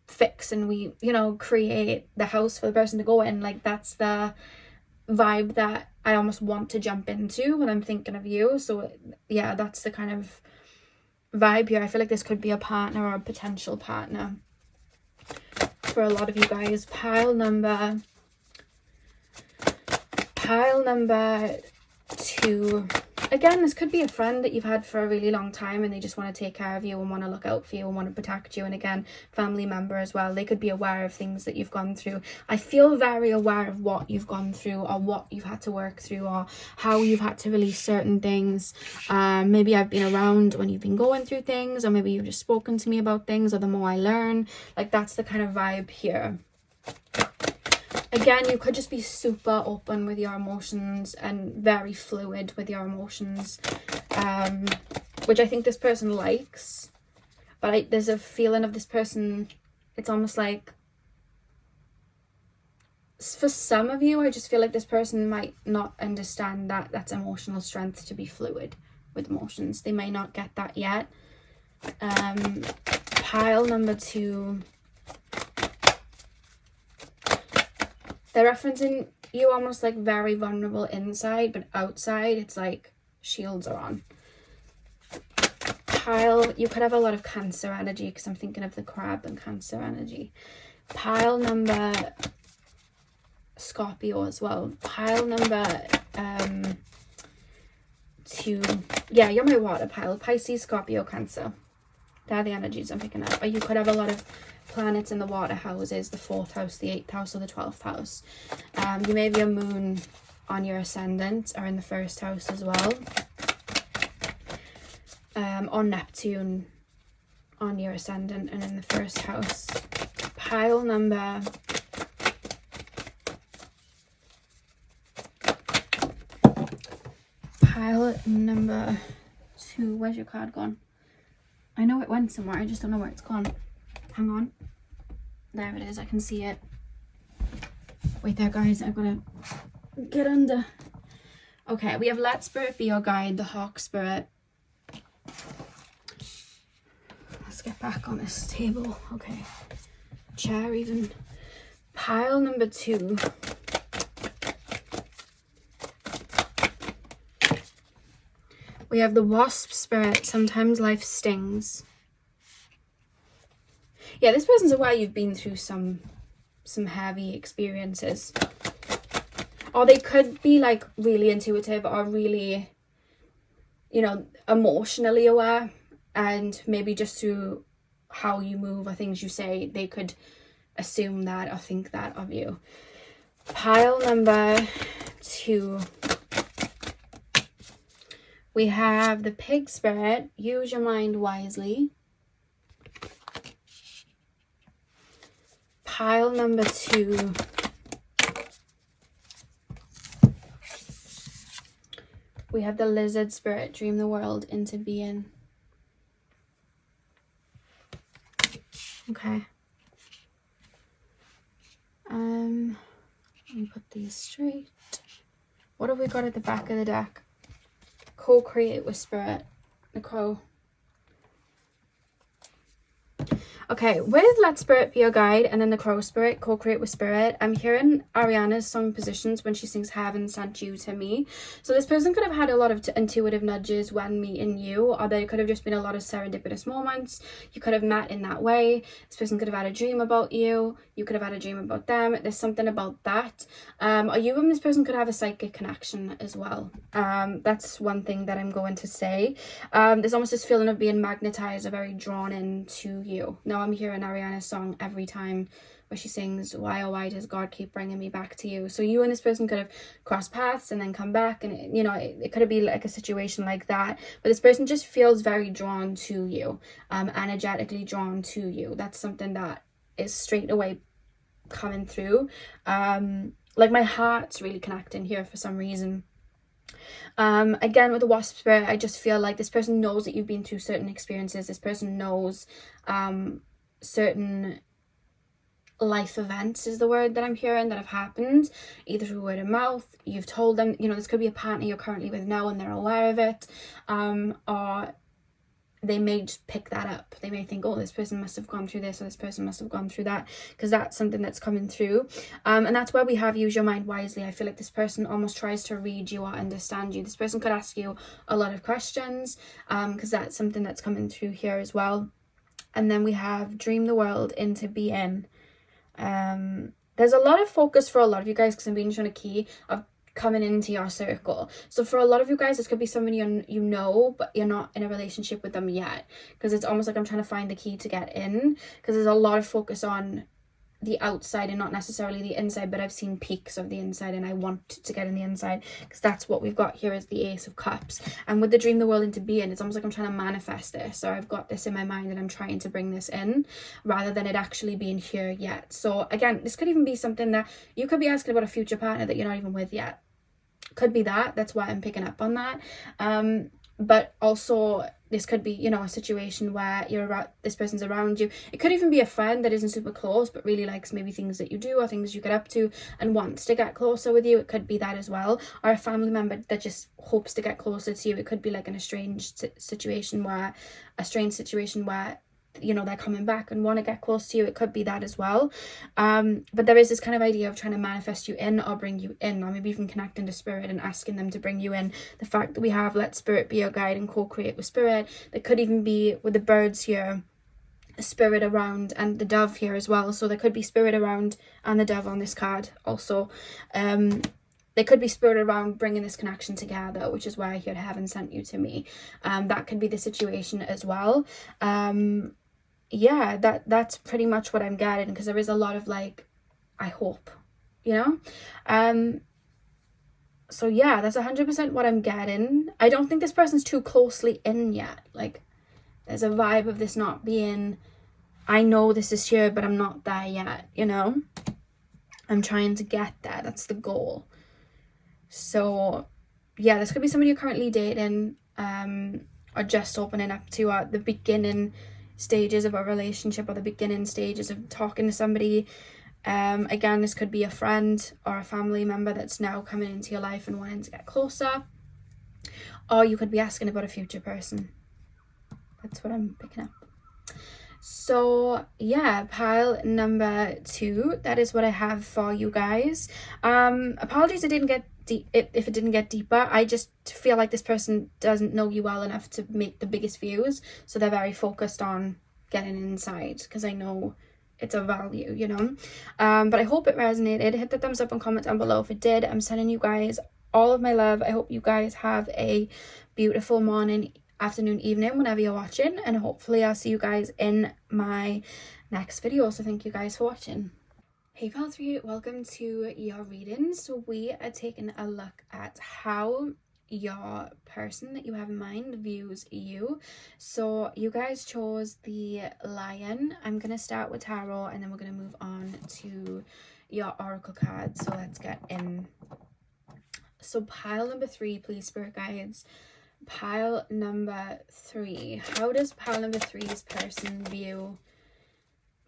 fix, and we, you know, create the house for the person to go in. Like, that's the vibe that I almost want to jump into when I'm thinking of you. So yeah, that's the kind of vibe here. I feel like this could be a partner or a potential partner for a lot of you guys. Pile number 2. Again, this could be a friend that you've had for a really long time, and they just want to take care of you and want to look out for you and want to protect you. And again, family member as well. They could be aware of things that you've gone through. I feel very aware of what you've gone through, or what you've had to work through, or how you've had to release certain things. Maybe I've been around when you've been going through things, or maybe you've just spoken to me about things, or the more I learn. Like, that's the kind of vibe here. Again, you could just be super open with your emotions and very fluid with your emotions, which I think this person likes. But there's a feeling of this person, it's almost like, for some of you, I just feel like this person might not understand that that's emotional strength, to be fluid with emotions. They may not get that yet. Pile number 2. They're referencing you almost like very vulnerable inside, but outside it's like shields are on. Pile, you could have a lot of Cancer energy, because I'm thinking of the crab and Cancer energy. Pile number Scorpio as well. Pile number 2. Yeah, you're my water pile. Pisces, Scorpio, Cancer. They're the energies I'm picking up. Or you could have a lot of planets in the water houses, the 4th house, the 8th house, or the 12th house. You may have your moon on your ascendant or in the 1st house as well. Or Neptune on your ascendant and in the 1st house. Pile number 2. Where's your card gone? I know it went somewhere, I just don't know where it's gone. Hang on. There it is, I can see it. Wait there, guys, I've got to get under. Okay, we have Let Spirit Be Your Guide, the Hawk Spirit. Let's get back on this table. Okay. Chair even. Pile number 2. We have the Wasp Spirit. Sometimes life stings. Yeah, this person's aware you've been through some heavy experiences. Or they could be like really intuitive or really, you know, emotionally aware. And maybe just through how you move or things you say, they could assume that or think that of you. Pile number 2. We have the Pig Spirit. Use your mind wisely. Pile number 2. We have the Lizard Spirit. Dream the world into being. Okay. Let me put these straight. What have we got at the back of the deck? Co-create with Spirit. The Crow. Okay, with Let Spirit Be Your Guide and then the Crow Spirit, Co-Create with Spirit, I'm hearing Ariana's song positions when she sings Heaven Sent You to Me. So this person could have had a lot of intuitive nudges when meeting you, or there could have just been a lot of serendipitous moments. You could have met in that way. This person could have had a dream about you. You could have had a dream about them. There's something about that. Or you and this person could have a psychic connection as well. That's one thing that I'm going to say. There's almost this feeling of being magnetized or very drawn into you. Now I'm hearing Ariana's song every time where she sings, why oh why does God keep bringing me back to you? So you and this person could have crossed paths and then come back, and it could have been like a situation like that, but this person just feels very drawn to you, energetically drawn to you. That's something that is straight away coming through. Like my heart's really connecting here for some reason. Again, with the Wasp Spirit, I just feel like this person knows that you've been through certain experiences. This person knows certain life events is the word that I'm hearing that have happened, either through word of mouth. You've told them, this could be a partner you're currently with now and they're aware of it, or they may just pick that up. They may think, oh, this person must have gone through this, or this person must have gone through that, because that's something that's coming through. And that's where we have use your mind wisely. I feel like this person almost tries to read you or understand you. This person could ask you a lot of questions, because that's something that's coming through here as well. And then we have dream the world into being. There's a lot of focus for a lot of you guys, because I'm being shown a key of coming into your circle. So for a lot of you guys, this could be somebody you know, but you're not in a relationship with them yet, because it's almost like I'm trying to find the key to get in, because there's a lot of focus on the outside and not necessarily the inside, but I've seen peaks of the inside and I want to get in the inside, because that's what we've got here is the Ace of Cups. And with the dream the world into being, it's almost like I'm trying to manifest this, or I've got this in my mind and I'm trying to bring this in, rather than it actually being here yet. So again, this could even be something that you could be asking about a future partner that you're not even with yet. Could be that's why I'm picking up on that. But also this could be, a situation where this person's around you. It could even be a friend that isn't super close, but really likes maybe things that you do or things you get up to and wants to get closer with you. It could be that as well. Or a family member that just hopes to get closer to you. It could be like in a strange situation where they're coming back and want to get close to you. It could be that as well. But there is this kind of idea of trying to manifest you in or bring you in, or maybe even connecting to spirit and asking them to bring you in. The fact that we have let spirit be your guide and co-create with spirit, there could even be with the birds here, a spirit around, and the dove here as well. So there could be spirit around and the dove on this card also. There could be spirit around bringing this connection together, which is why I hear Heaven Sent You to Me. That could be the situation as well. Yeah, that's pretty much what I'm getting, because there is a lot of like, I hope, so yeah, that's 100% what I'm getting. I don't think this person's too closely in yet. Like, there's a vibe of this not being, I know this is here, but I'm not there yet, I'm trying to get there. That's the goal. So yeah, this could be somebody you're currently dating, or just opening up to, at the beginning stages of a relationship, or the beginning stages of talking to somebody. Again, this could be a friend or a family member that's now coming into your life and wanting to get closer, or you could be asking about a future person. That's what I'm picking up. So yeah, pile number 2, that is what I have for you guys. Apologies it didn't get deep, if it didn't get deeper. I just feel like this person doesn't know you well enough to make the biggest views, so they're very focused on getting inside, because I know it's a value, but I hope it resonated. Hit the thumbs up and comment down below if it did. I'm sending you guys all of my love. I hope you guys have a beautiful morning, afternoon, evening, whenever you're watching, and hopefully I'll see you guys in my next video. So thank you guys for watching. Hey pal 3, welcome to your reading. So we are taking a look at how your person that you have in mind views you. So you guys chose the Lion. I'm gonna start with tarot and then we're gonna move on to your oracle cards. So let's get in. So pile number 3, please, spirit guides. Pile number 3, how does pile number 3's person view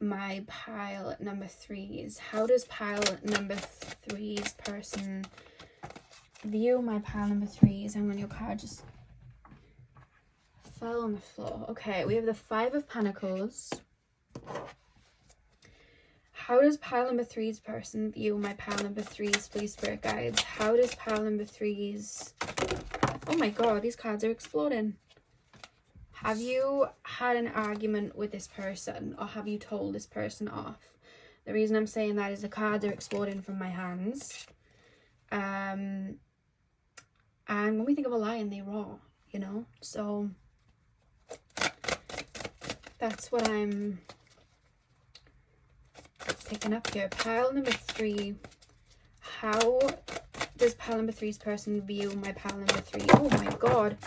my pile number 3's? How does pile number 3's person view my pile number 3's? And when your card just fell on the floor. Okay, we have the 5 of Pentacles, How does pile number 3's person view my pile number 3's, please, spirit guides? How does pile number 3's... Oh my god, these cards are exploding. Have you had an argument with this person, or have you told this person off? The reason I'm saying that is the cards are exploding from my hands. And when we think of a lion, they're raw, you know? So that's what I'm picking up here. Pile number 3. How does pile number 3's person view my pile number 3? Oh my god.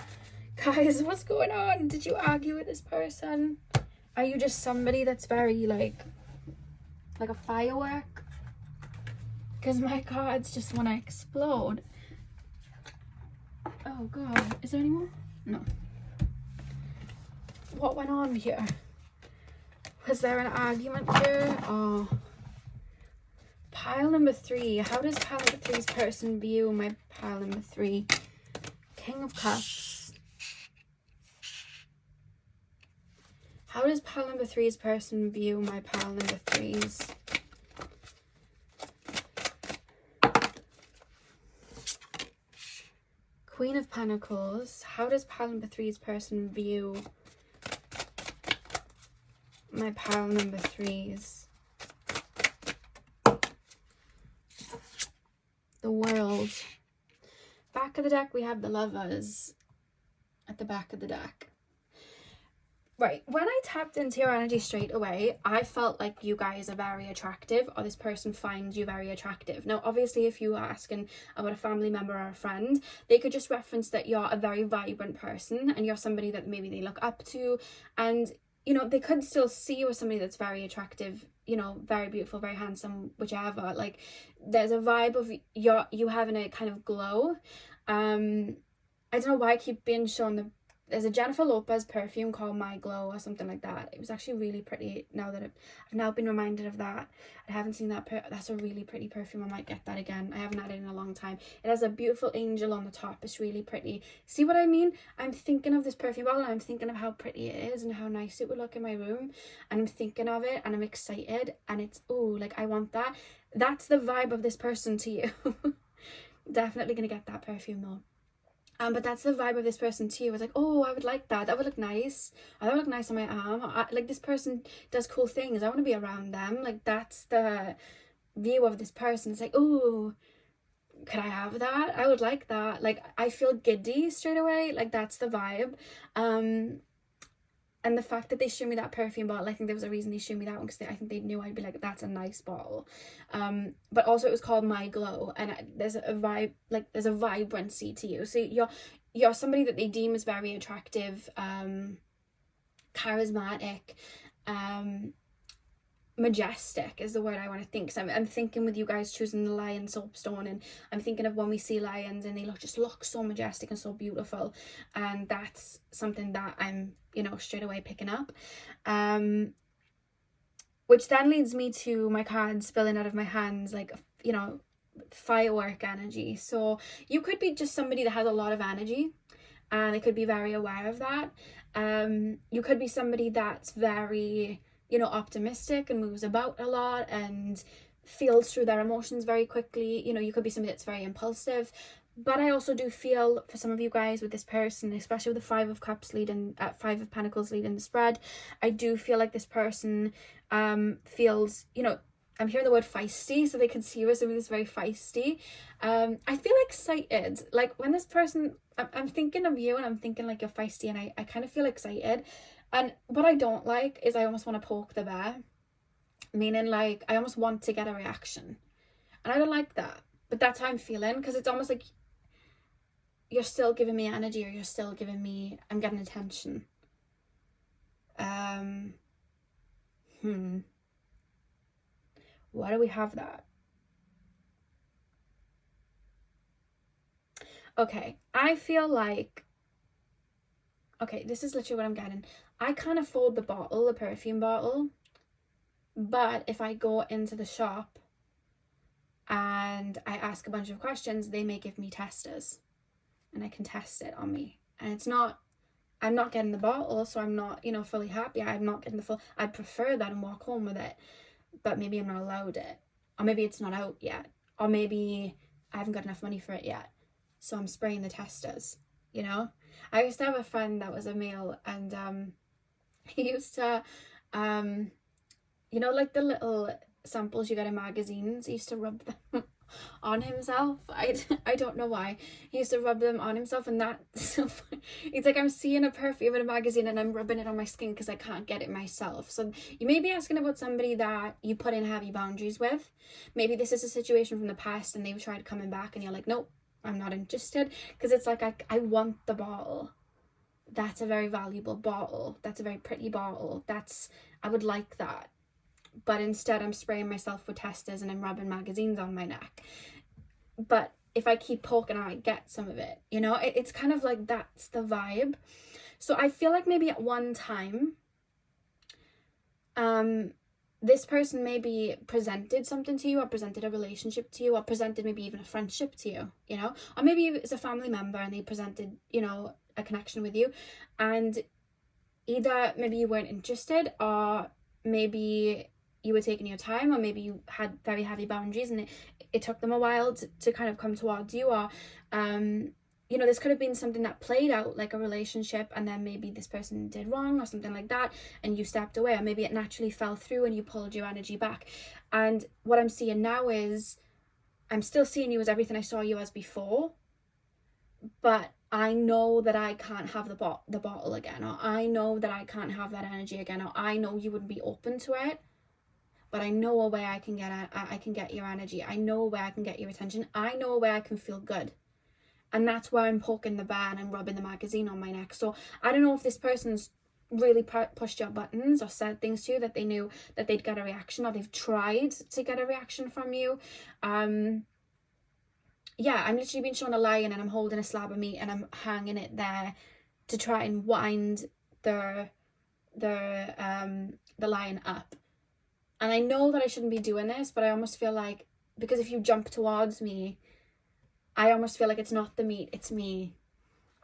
Guys, what's going on? Did you argue with this person? Are you just somebody that's very like a firework? Because my cards just want to explode. Oh god, is there any more? No. What went on here? Was there an argument here? Oh. Pile number 3. How does pile number 3's person view my pile number 3? King of Cups. How does pile number 3's person view my pile number 3's? Queen of Pentacles. How does pile number 3's person view my pile number 3's? The World. Back of the deck, we have the Lovers at the back of the deck. Right, when I tapped into your energy straight away, I felt like you guys are very attractive, or this person finds you very attractive. Now, obviously, if you are asking about a family member or a friend, they could just reference that you're a very vibrant person and you're somebody that maybe they look up to, and you know, they could still see you as somebody that's very attractive, you know, very beautiful, very handsome, whichever. Like, there's a vibe of you having a kind of glow. I don't know why I keep being shown there's a Jennifer Lopez perfume called My Glow or something like that. It was actually really pretty. Now that I've now been reminded of that. I haven't seen that. That's a really pretty perfume. I might get that again. I haven't had it in a long time. It has a beautiful angel on the top. It's really pretty. See what I mean? I'm thinking of this perfume bottle and I'm thinking of how pretty it is and how nice it would look in my room. And I'm thinking of it and I'm excited. And it's, oh, like I want that. That's the vibe of this person to you. Definitely going to get that perfume though. But that's the vibe of this person too. I was like, oh, I would like that. That would look nice. Oh, that would look nice on my arm. Like, this person does cool things. I want to be around them. Like, that's the view of this person. It's like, oh, could I have that? I would like that. Like, I feel giddy straight away. Like, that's the vibe. And the fact that they showed me that perfume bottle, I think there was a reason they showed me that one, because I think they knew I'd be like, that's a nice bottle. But also it was called My Glow, and there's a vibe, like there's a vibrancy to you. So you're somebody that they deem as very attractive, charismatic, majestic is the word I want to think. So I'm thinking with you guys choosing the lion soapstone, and I'm thinking of when we see lions and they just look so majestic and so beautiful, and that's something that I'm, you know, straight away picking up, which then leads me to my cards spilling out of my hands, like, you know, firework energy. So you could be just somebody that has a lot of energy, and they could be very aware of that. You could be somebody that's very, you know, optimistic and moves about a lot and feels through their emotions very quickly. You know, you could be somebody that's very impulsive. But I also do feel for some of you guys with this person, especially with the Five of Cups leading, Five of Pentacles leading the spread, I do feel like this person feels, you know, I'm hearing the word feisty, so they can see you as somebody that's very feisty. I feel excited. Like, when this person, I'm thinking of you and I'm thinking like you're feisty, and I kind of feel excited. And what I don't like is I almost want to poke the bear, meaning like I almost want to get a reaction, and I don't like that. But that's how I'm feeling, because it's almost like you're still giving me energy, or you're still giving me, I'm getting attention. Why do we have that? Okay, I feel like, okay, this is literally what I'm getting. I can't afford the bottle, the perfume bottle, but if I go into the shop and I ask a bunch of questions, they may give me testers, and I can test it on me. And it's not I'm not getting the bottle, so I'm not, you know, fully happy. I'm not getting the full, I'd prefer that and walk home with it, but maybe I'm not allowed it, or maybe it's not out yet, or maybe I haven't got enough money for it yet, so I'm spraying the testers, you know. I used to have a friend that was a male, and he used to, you know, like the little samples you get in magazines, he used to rub them on himself. I don't know why. He used to rub them on himself, and that's so funny. It's like I'm seeing a perfume in a magazine and I'm rubbing it on my skin because I can't get it myself. So you may be asking about somebody that you put in heavy boundaries with. Maybe this is a situation from the past and they've tried coming back and you're like, nope, I'm not interested. Because it's like, I want the bottle. That's a very valuable bottle. That's a very pretty bottle. I would like that. But instead I'm spraying myself with testers and I'm rubbing magazines on my neck. But if I keep poking, I get some of it, you know. It's kind of like, that's the vibe. So I feel like maybe at one time this person maybe presented something to you, or presented a relationship to you, or presented maybe even a friendship to you, you know. Or maybe it's a family member and they presented, you know, a connection with you, and either maybe you weren't interested, or maybe you were taking your time, or maybe you had very heavy boundaries and it took them a while to kind of come towards you, or you know, this could have been something that played out like a relationship, and then maybe this person did wrong or something like that and you stepped away, or maybe it naturally fell through and you pulled your energy back. And what I'm seeing now is I'm still seeing you as everything I saw you as before, but I know that I can't have the bottle again, or I know that I can't have that energy again, or I know you wouldn't be open to it. But I know a way I can get your energy. I know a way I can get your attention. I know a way I can feel good. And that's where I'm poking the bear and I'm rubbing the magazine on my neck. So I don't know if this person's really pushed your buttons or said things to you that they knew that they'd get a reaction, or they've tried to get a reaction from you. Yeah, I'm literally being shown a lion and I'm holding a slab of meat and I'm hanging it there to try and wind the lion up. And I know that I shouldn't be doing this, but I almost feel like, because if you jump towards me, I almost feel like it's not the meat, it's me.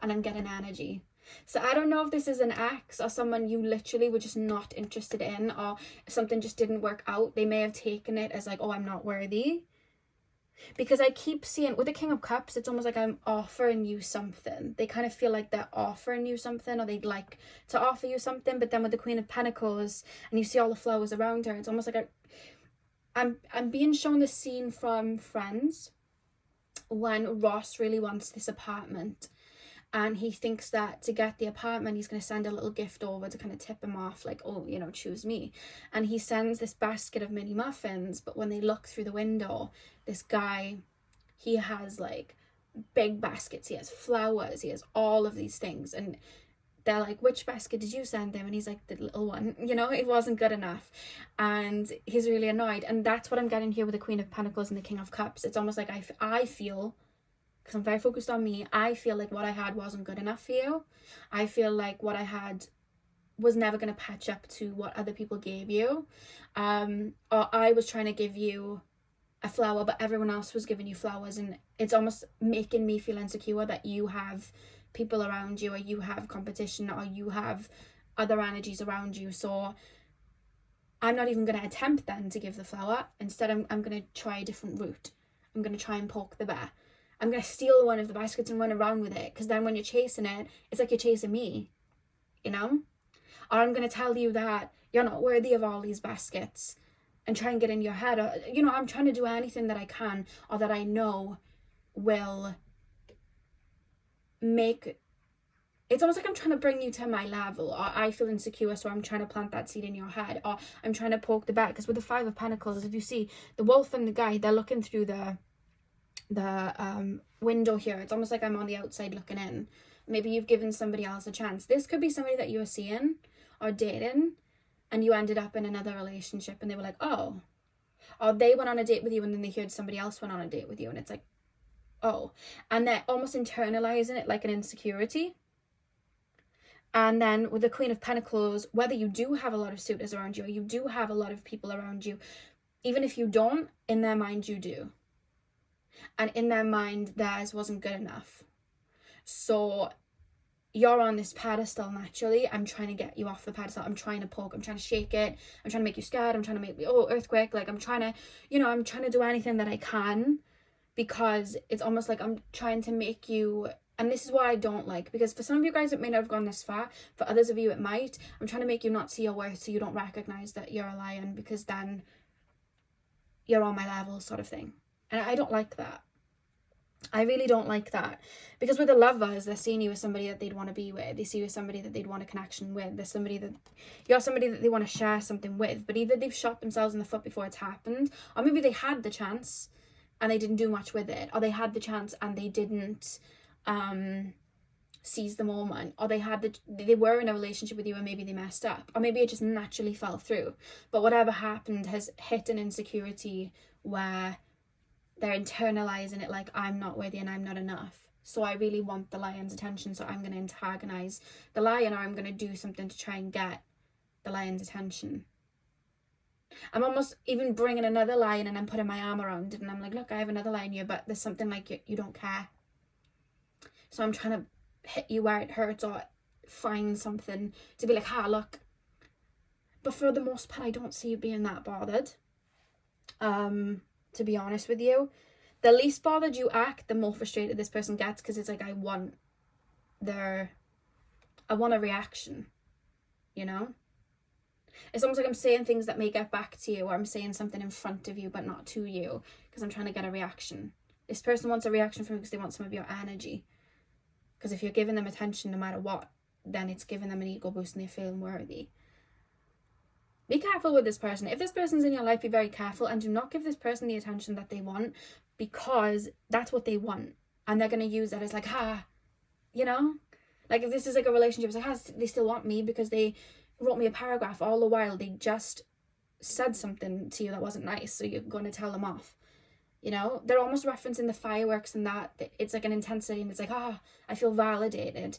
And I'm getting energy. So I don't know if this is an ex or someone you literally were just not interested in, or something just didn't work out. They may have taken it as like, oh, I'm not worthy. Because I keep seeing, with the King of Cups, it's almost like I'm offering you something. They kind of feel like they're offering you something, or they'd like to offer you something. But then with the Queen of Pentacles, and you see all the flowers around her, it's almost like I'm being shown the scene from Friends, when Ross really wants this apartment. And he thinks that to get the apartment, he's going to send a little gift over to kind of tip him off, like, oh, you know, choose me. And he sends this basket of mini muffins, but when they look through the window, this guy, he has like big baskets, he has flowers, he has all of these things. And they're like, which basket did you send him? And he's like, the little one, you know, it wasn't good enough. And he's really annoyed. And that's what I'm getting here with the Queen of Pentacles and the King of Cups. It's almost like I feel, because I'm very focused on me, I feel like what I had wasn't good enough for you. I feel like what I had was never going to patch up to what other people gave you. Or I was trying to give you a flower, but everyone else was giving you flowers. And it's almost making me feel insecure that you have people around you, or you have competition, or you have other energies around you. So I'm not even going to attempt then to give the flower. Instead, I'm going to try a different route. I'm going to try and poke the bear. I'm going to steal one of the baskets and run around with it, because then when you're chasing it, it's like you're chasing me, you know? Or I'm going to tell you that you're not worthy of all these baskets and try and get in your head. Or, you know, I'm trying to do anything that I can, or that I know will make... It's almost like I'm trying to bring you to my level, or I feel insecure, so I'm trying to plant that seed in your head, or I'm trying to poke the bear. Because with the Five of Pentacles, if you see, the wolf and the guy, they're looking through the window here. It's almost like I'm on the outside looking in. Maybe you've given somebody else a chance. This could be somebody that you were seeing or dating, and you ended up in another relationship, and they were like, oh. Or they went on a date with you, and then they heard somebody else went on a date with you, and it's like, oh. And they're almost internalizing it like an insecurity. And then with the Queen of Pentacles, whether you do have a lot of suitors around you, or you do have a lot of people around you, even if you don't, in their mind you do. And in their mind, theirs wasn't good enough. So you're on this pedestal naturally. I'm trying to get you off the pedestal. I'm trying to poke. I'm trying to shake it. I'm trying to make you scared. I'm trying to make, earthquake. Like, I'm trying to, I'm trying to do anything that I can, because it's almost like I'm trying to make you, and this is what I don't like, because for some of you guys it may not have gone this far, for others of you it might. I'm trying to make you not see your worth, so you don't recognize that you're a lion, because then you're on my level, sort of thing. And I don't like that. I really don't like that, because with the lovers, they're seeing you as somebody that they'd want to be with. They see you as somebody that they'd want a connection with. You're somebody that they want to share something with, but either they've shot themselves in the foot before it's happened, or maybe they had the chance and they didn't do much with it, or they had the chance and they didn't seize the moment, or they were in a relationship with you and maybe they messed up, or maybe it just naturally fell through. But whatever happened has hit an insecurity where they're internalizing it like, I'm not worthy and I'm not enough. So I really want the lion's attention, so I'm going to antagonize the lion, or I'm going to do something to try and get the lion's attention. I'm almost even bringing another lion and I'm putting my arm around it and I'm like, look, I have another lion here, but there's something like you don't care. So I'm trying to hit you where it hurts, or find something to be like, look. But for the most part, I don't see you being that bothered. To be honest with you, the least bothered you act, the more frustrated this person gets, because it's like, I want a reaction, It's almost like I'm saying things that may get back to you, or I'm saying something in front of you but not to you, because I'm trying to get a reaction. This person wants a reaction from you because they want some of your energy, because if you're giving them attention no matter what, then it's giving them an ego boost and they're feeling worthy. Be careful with this person. If this person's in your life, be very careful, and do not give this person the attention that they want, because that's what they want. And they're going to use that as like, Like if this is like a relationship, it's like, they still want me because they wrote me a paragraph. All the while they just said something to you that wasn't nice, so you're going to tell them off. They're almost referencing the fireworks and that. It's like an intensity, and it's like, I feel validated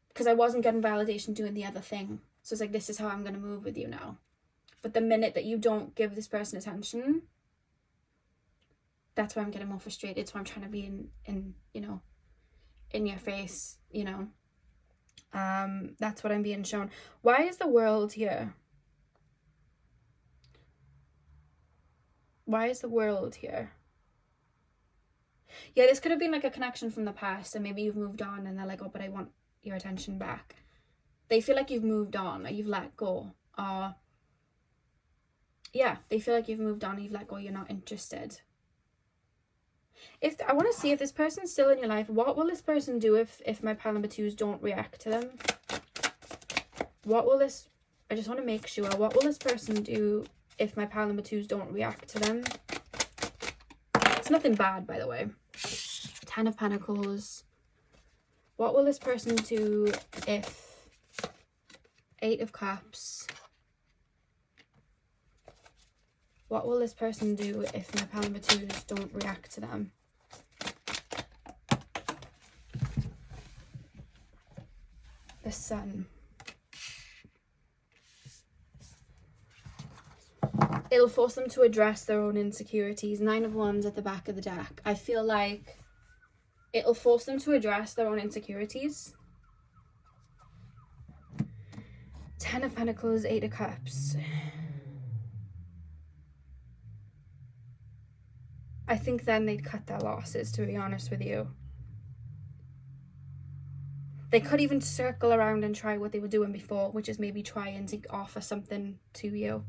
because I wasn't getting validation doing the other thing. So it's like, this is how I'm going to move with you now. But the minute that you don't give this person attention, that's why I'm getting more frustrated. So I'm trying to be in your face, That's what I'm being shown. Why is the world here? Why is the world here? Yeah, this could have been like a connection from the past, and maybe you've moved on and they're like, but I want your attention back. They feel like you've moved on, or you've let go, or they feel like you've moved on, you've let go, you're not interested. I want to see if this person's still in your life, what will this person do if my pile number twos don't react to them? I just want to make sure, what will this person do if my pile number twos don't react to them? It's nothing bad, by the way. 10 of Pentacles. What will this person do if 8 of Cups? What will this person do if my pile number twos don't react to them? The Sun. It'll force them to address their own insecurities. 9 of Wands at the back of the deck. I feel like it'll force them to address their own insecurities. 10 of Pentacles, 8 of Cups. I think then they'd cut their losses, to be honest with you. They could even circle around and try what they were doing before, which is maybe trying to offer something to you.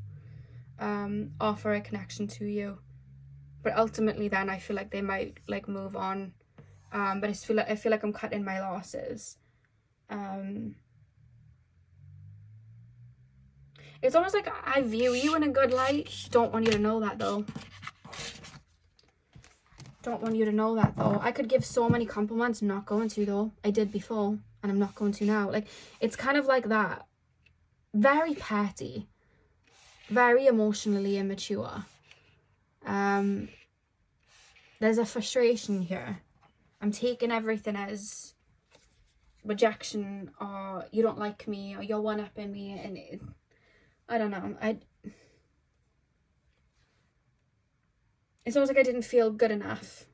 Offer a connection to you. But ultimately then I feel like they might like move on. But I feel like I'm cutting my losses. It's almost like I view you in a good light. Don't want you to know that though. Don't want you to know that though. I could give so many compliments, I'm not going to though. I did before and I'm not going to now. Like, it's kind of like that. Very petty. Very emotionally immature. There's a frustration here. I'm taking everything as rejection, or you don't like me, or you're one-upping me, and I don't know. It's almost like I didn't feel good enough.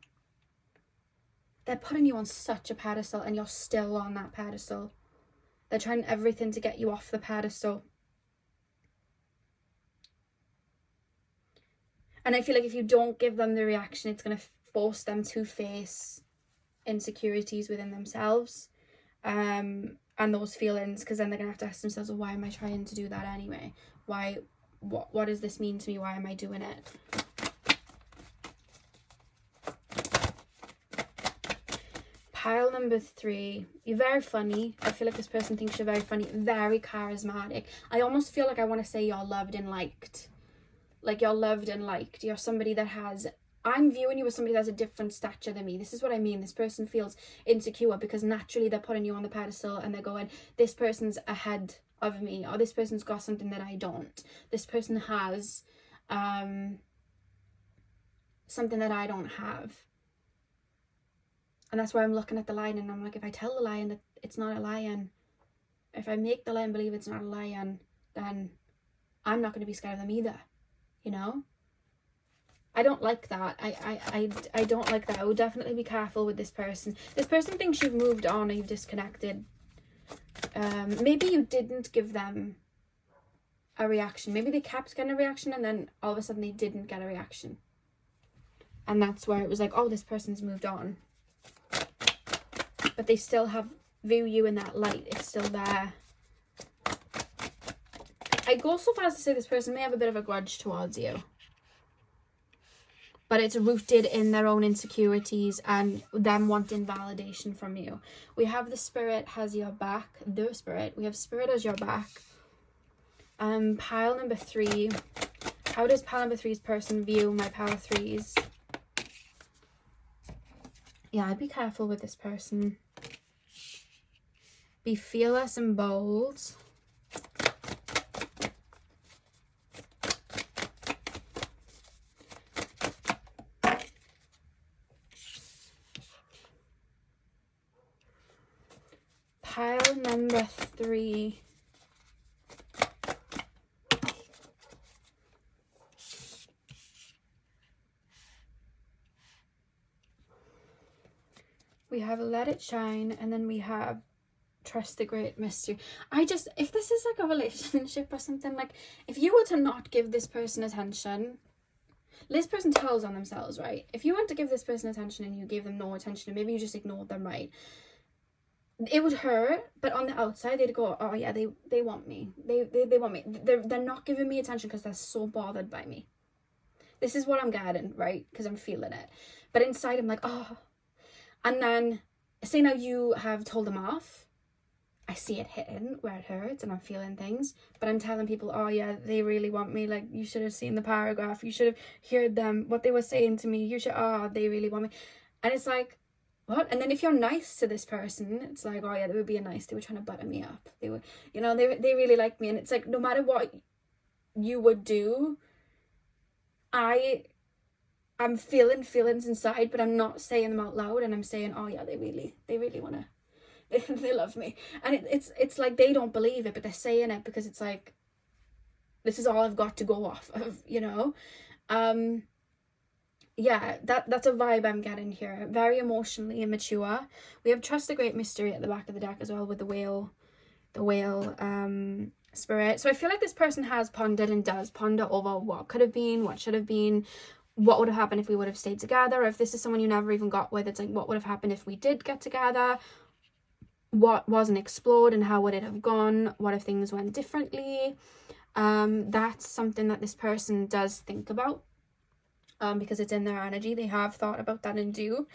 they're putting you on such a pedestal and you're still on that pedestal. They're trying everything to get you off the pedestal. And I feel like if you don't give them the reaction, it's going to force them to face insecurities within themselves, and those feelings, because then they're going to have to ask themselves, well, why am I trying to do that anyway? What does this mean to me? Why am I doing it? Pile number 3, you're very funny. I feel like this person thinks you're very funny, very charismatic. I almost feel like I want to say you're loved and liked. Like, you're loved and liked. You're somebody that has, I'm viewing you as somebody that has a different stature than me. This is what I mean. This person feels insecure because naturally they're putting you on the pedestal and they're going, this person's ahead of me, or this person's got something that I don't. This person has something that I don't have. And that's why I'm looking at the lion and I'm like, if I tell the lion that it's not a lion, if I make the lion believe it's not a lion, then I'm not going to be scared of them either. You know, I don't like that. I don't like that. I would definitely be careful with this person. This person thinks you've moved on or you've disconnected. Maybe you didn't give them a reaction. Maybe they kept getting a reaction and then all of a sudden they didn't get a reaction. And that's where it was like, oh, this person's moved on. But they still view you in that light. It's still there. I go so far as to say this person may have a bit of a grudge towards you, but it's rooted in their own insecurities and them wanting validation from you. We have the spirit has your back, the spirit. We have spirit as your back. Pile number 3. How does pile number 3's person view my pile 3s? Yeah, I'd be careful with this person. Be fearless and bold. Pile number 3. We have let it shine, and then we have trust the great mystery. If this is like a relationship or something, like if you were to not give this person attention, this person tells on themselves, right? If you want to give this person attention and you gave them no attention and maybe you just ignored them, right? It would hurt, but on the outside they'd go, oh yeah, they want me. They want me. They're not giving me attention because they're so bothered by me. This is what I'm getting, right? Because I'm feeling it. But inside I'm like, oh. And then say now you have told them off. I see it hitting where it hurts and I'm feeling things, but I'm telling people, oh yeah, they really want me. Like, you should have seen the paragraph. You should have heard them, what they were saying to me. They really want me. And it's like, what? And then if you're nice to this person, it's like, oh yeah, they were being nice. They were trying to butter me up. They were, they really like me. And it's like, no matter what you would do, I'm feeling feelings inside, but I'm not saying them out loud. And I'm saying, oh yeah, they really want to. They love me. And it's like they don't believe it, but they're saying it because it's like, this is all I've got to go off of, yeah, that's a vibe I'm getting here. Very emotionally immature. We have trust the great mystery at the back of the deck as well with the whale spirit. So I feel like this person has pondered and does ponder over what could have been, what should have been, what would have happened if we would have stayed together. If this is someone you never even got with, it's like, what would have happened if we did get together? What wasn't explored and how would it have gone? What if things went differently? That's something that this person does think about, because it's in their energy. They have thought about that and do.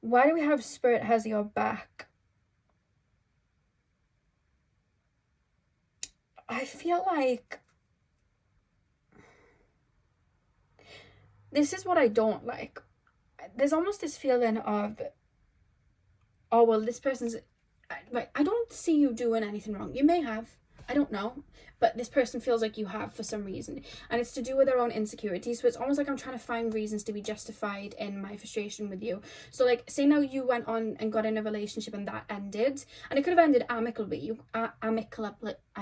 Why do we have spirit has your back? I feel like this is what I don't like. There's almost this feeling of, oh, well, this person's, like, I don't see you doing anything wrong. You may have, I don't know, but this person feels like you have for some reason, and it's to do with their own insecurities. So it's almost like I'm trying to find reasons to be justified in my frustration with you. So like, say now you went on and got in a relationship and that ended, and it could have ended amicably. I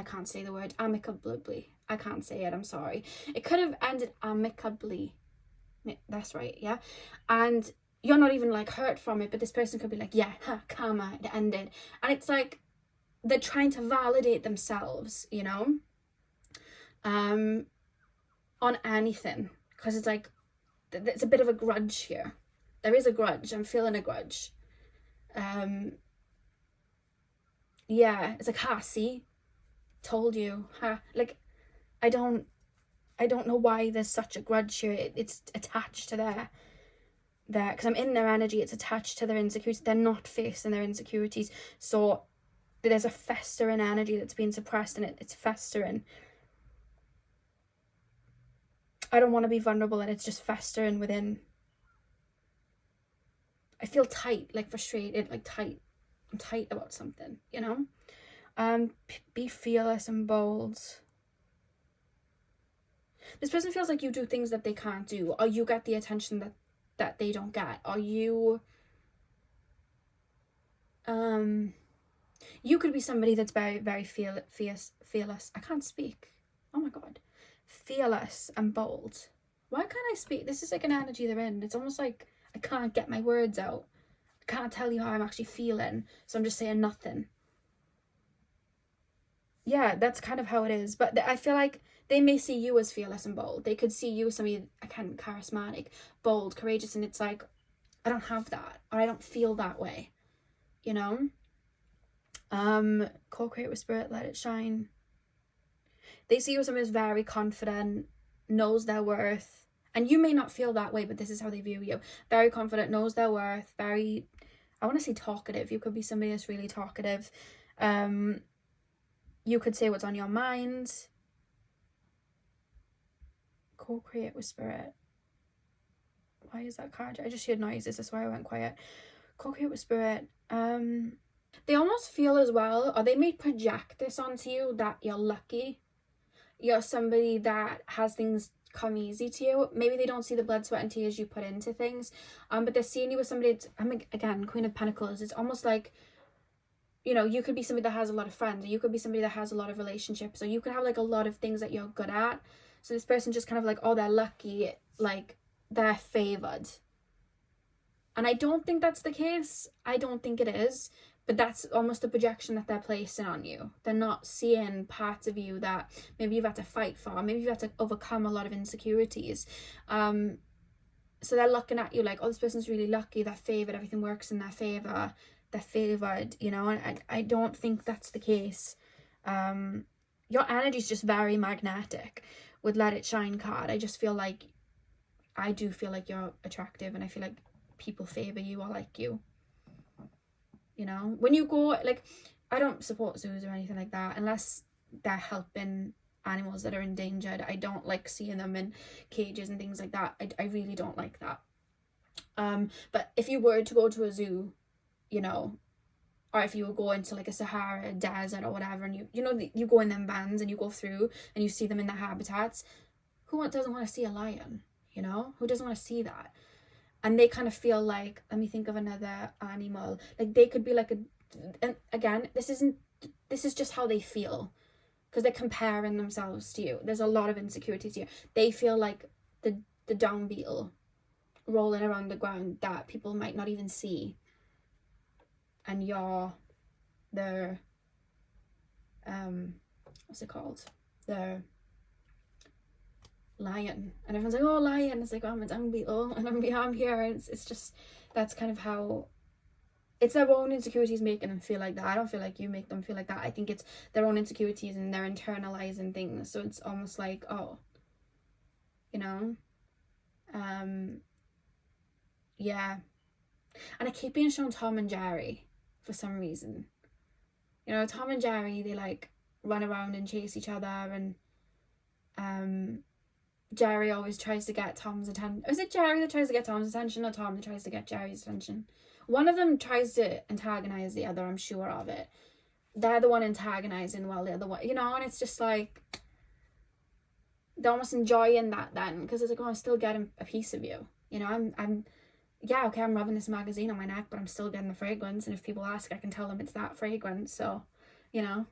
can't say the word amicably. I can't say it, I'm sorry. It could have ended amicably. That's right, yeah. And you're not even like hurt from it, but this person could be like, yeah, karma, it ended. And it's like they're trying to validate themselves, you know, on anything, because it's like there's a bit of a grudge here. There is a grudge. I'm feeling a grudge. Yeah, it's like, see, told you, like, I don't know why there's such a grudge here. It's attached to there, because I'm in their energy. It's attached to their insecurities. They're not facing their insecurities, so there's a festering energy that's being suppressed, and it's festering. I don't want to be vulnerable, and it's just festering within. I feel tight, like frustrated, like tight. I'm tight about something, you know. Be fearless and bold. This person feels like you do things that they can't do, or you get the attention that they don't get, or you could be somebody that's very, very fearless. I can't speak. Oh my god. Fearless and bold. Why can't I speak? This is like an energy they're in. It's almost like I can't get my words out. I can't tell you how I'm actually feeling, so I'm just saying nothing. Yeah, that's kind of how it is. But I feel like they may see you as fearless and bold. They could see you as somebody, again, charismatic, bold, courageous, and it's like, I don't have that, or I don't feel that way, you know? Co-create with spirit, let it shine. They see you as somebody who's very confident, knows their worth, and you may not feel that way, but this is how they view you. Very confident, knows their worth, very, I want to say talkative. You could be somebody that's really talkative. You could say what's on your mind. Co-create with spirit. Why is that card? I just heard noises, that's why I went quiet. Co-create with spirit. They almost feel as well, or they may project this onto you, that you're lucky. You're somebody that has things come easy to you. Maybe they don't see the blood, sweat and tears you put into things, but they're seeing you as somebody that's, again, Queen of Pentacles. It's almost like, you know, you could be somebody that has a lot of friends, or you could be somebody that has a lot of relationships, or you could have like a lot of things that you're good at. So this person just kind of like, oh, they're lucky, like they're favored. And I don't think that's the case. I don't think it is. But that's almost a projection that they're placing on you. They're not seeing parts of you that maybe you've had to fight for. Maybe you've had to overcome a lot of insecurities. So they're looking at you like, oh, this person's really lucky. They're favoured. Everything works in their favour. They're favoured, you know. And I don't think that's the case. Your energy is just very magnetic with Let It Shine card. I just feel like, I do feel like you're attractive, and I feel like people favour you or like you. You know, when you go, like, I don't support zoos or anything like that unless they're helping animals that are endangered. I don't like seeing them in cages and things like that. I really don't like that. But if you were to go to a zoo, you know, or if you were going to like a Sahara desert or whatever, and you know, you go in them vans and you go through and you see them in their habitats, who doesn't want to see a lion? You know, who doesn't want to see that? And they kind of feel like, let me think of another animal. Like they could be like and again, this is just how they feel, because they're comparing themselves to you. There's a lot of insecurities here. They feel like the dung beetle rolling around the ground that people might not even see. And you're the, what's it called? The lion, and everyone's like, oh, lion. It's like, oh, I'm a dung beetle and I'm here. It's just, that's kind of how it's their own insecurities making them feel like that. I don't feel like you make them feel like that. I think it's their own insecurities and they're internalizing things. So it's almost like, oh, you know, yeah. And I keep being shown Tom and Jerry for some reason. You know, Tom and Jerry, they like run around and chase each other, and Jerry always tries to get Tom's attention. Is it Jerry that tries to get Tom's attention, or Tom that tries to get Jerry's attention? One of them tries to antagonize the other, I'm sure of it. They're the one antagonizing while the other one, you know, and it's just like, they're almost enjoying that then, because it's like, oh, I'm still getting a piece of you. You know, I'm yeah, okay, I'm rubbing this magazine on my neck, but I'm still getting the fragrance, and if people ask, I can tell them it's that fragrance. So, you know,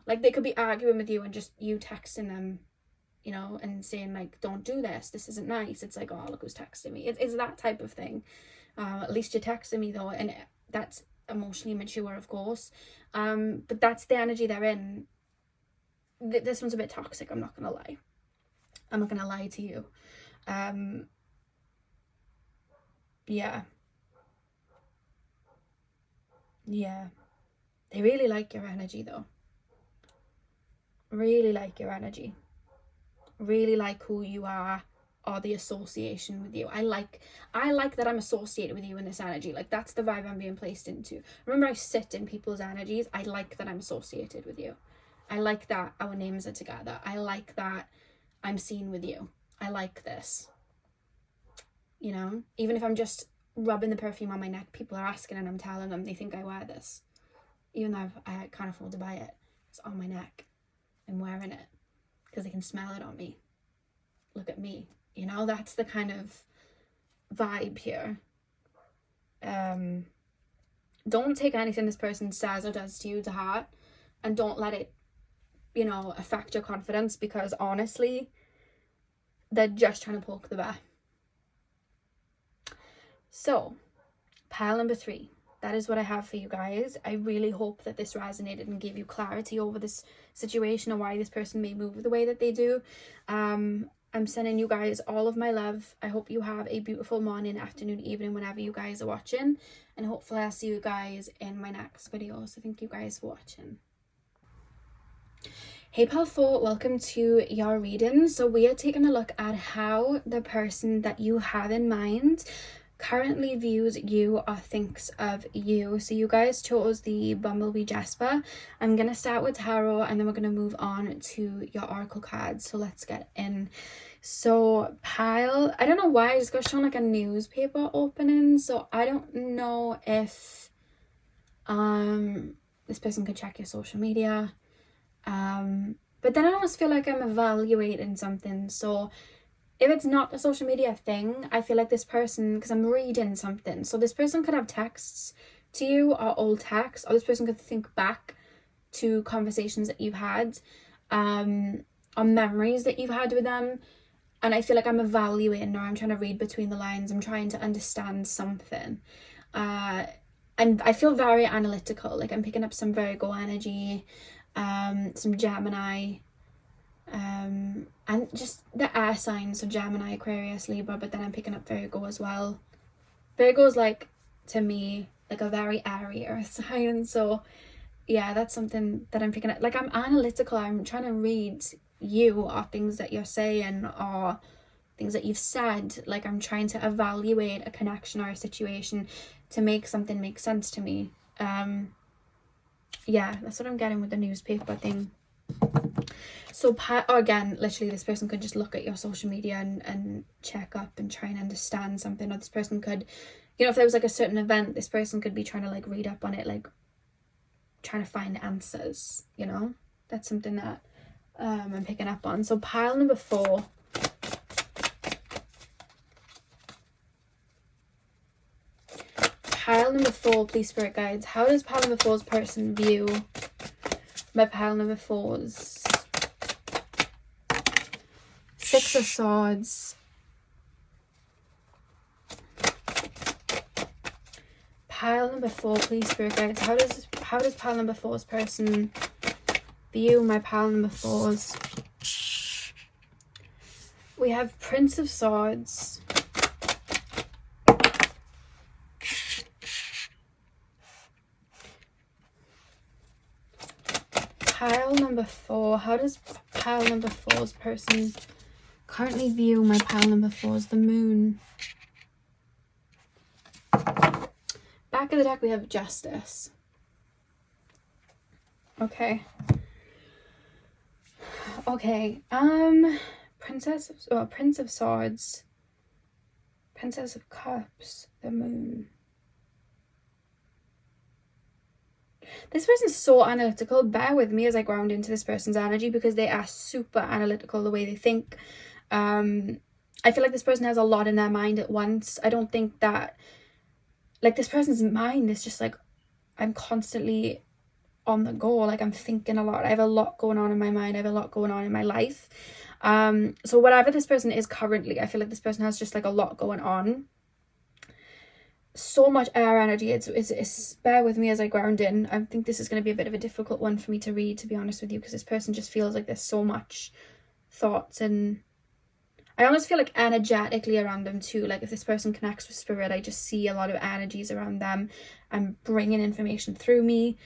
like they could be arguing with you and just you texting them you know, and saying like, don't do this, this isn't nice. It's like, oh, look who's texting me. It's that type of thing. At least you're texting me though, and that's emotionally mature, of course. But that's the energy they're in. This one's a bit toxic, I'm not gonna lie. I'm not gonna lie to you. Yeah. They really like your energy though. Really like your energy. Really like who you are, or the association with you. I like that I'm associated with you in this energy. Like, that's the vibe I'm being placed into. Remember, I sit in people's energies. I like that I'm associated with you. I like that our names are together. I like that I'm seen with you. I like this. You know, even if I'm just rubbing the perfume on my neck, people are asking and I'm telling them they think I wear this. Even though I can't afford to buy it. It's on my neck. I'm wearing it because they can smell it on me. Look at me. You know, that's the kind of vibe here. Don't take anything this person says or does to you to heart, and don't let it, you know, affect your confidence, because honestly, they're just trying to poke the bear. So, pile number 3. That is what I have for you guys. I really hope that this resonated and gave you clarity over this situation, or why this person may move the way that they do. I'm sending you guys all of my love. I hope you have a beautiful morning, afternoon, evening, whenever you guys are watching. And hopefully I'll see you guys in my next video. So thank you guys for watching. Hey pal 4, welcome to your reading. So we are taking a look at how the person that you have in mind currently views you or thinks of you. So you guys chose the Bumblebee Jasper. I'm gonna start with tarot, and then we're gonna move on to your oracle cards. So let's get in. So pile, I don't know why I just got shown like a newspaper opening, so I don't know if this person could check your social media, but then I almost feel like I'm evaluating something. So if it's not a social media thing, I feel like this person, because I'm reading something, so this person could have texts to you, or old texts, or this person could think back to conversations that you've had, or memories that you've had with them, and I feel like I'm evaluating, or I'm trying to read between the lines. I'm trying to understand something, and I feel very analytical. Like, I'm picking up some Virgo energy, some Gemini, and just the air signs, so Gemini, Aquarius, Libra, but then I'm picking up Virgo as well. Virgo's like, to me, like a very airy earth sign, so yeah, that's something that I'm picking up. Like, I'm analytical. I'm trying to read you, or things that you're saying, or things that you've said. Like, I'm trying to evaluate a connection or a situation to make something make sense to me. Yeah, that's what I'm getting with the newspaper thing. So again, literally, this person could just look at your social media and check up and try and understand something. Or this person could, you know, if there was like a certain event, this person could be trying to like read up on it, like trying to find answers, you know. That's something that I'm picking up on. So pile number 4. Pile number 4, please, spirit guides. How does pile number 4's person view my pile number 4's? 6 of Swords. Pile number 4, please, spirit guides. How does pile number 4's person view my pile number 4's? We have Prince of Swords. Pile number 4. How does pile number 4's person currently view my pile number 4's? The Moon. Back of the deck, we have Justice. Okay. Prince of Swords, Princess of Cups, the Moon. This person's so analytical. Bear with me as I ground into this person's energy, because they are super analytical the way they think. I feel like this person has a lot in their mind at once. I don't think that, like, this person's mind is just like, I'm constantly on the go. Like, I'm thinking a lot. I have a lot going on in my mind. I have a lot going on in my life. So whatever this person is currently, I feel like this person has just like a lot going on. So much air energy. It's bear with me as I ground in. I think this is going to be a bit of a difficult one for me to read, to be honest with you, because this person just feels like there's so much thoughts, and I almost feel like energetically around them too. Like if this person connects with spirit, I just see a lot of energies around them and bringing information through me.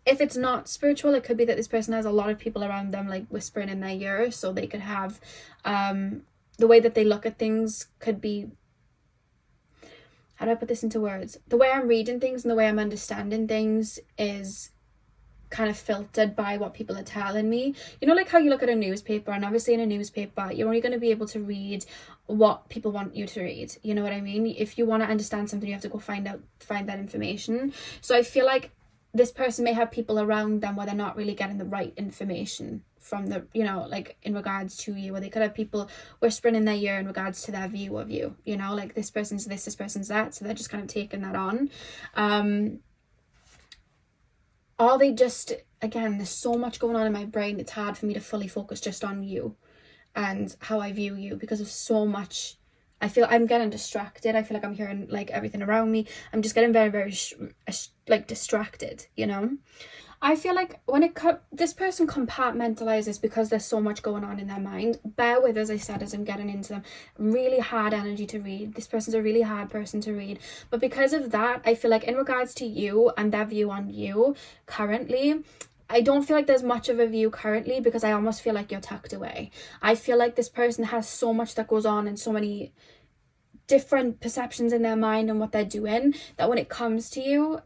If it's not spiritual, it could be that this person has a lot of people around them like whispering in their ear, so they could have the way that they look at things could be, how do I put this into words? The way I'm reading things and the way I'm understanding things is kind of filtered by what people are telling me. You know, like how you look at a newspaper, and obviously in a newspaper you're only going to be able to read what people want you to read. You know what I mean? If you want to understand something, you have to go find that information. So I feel like this person may have people around them where they're not really getting the right information from the, you know, like in regards to you, or they could have people whispering in their ear in regards to their view of you, you know, like this person's this person's that, so they're just kind of taking that on. Or they just, again, there's so much going on in my brain, it's hard for me to fully focus just on you and how I view you, because of so much. I feel I'm getting distracted. I feel like I'm hearing like everything around me. I'm just getting very, very like distracted, you know. I feel like when this person compartmentalizes because there's so much going on in their mind. Bear with, as I said, as I'm getting into them. Really hard energy to read. This person's a really hard person to read. But because of that, I feel like in regards to you and their view on you currently, I don't feel like there's much of a view currently, because I almost feel like you're tucked away. I feel like this person has so much that goes on and so many different perceptions in their mind and what they're doing, that when it comes to you,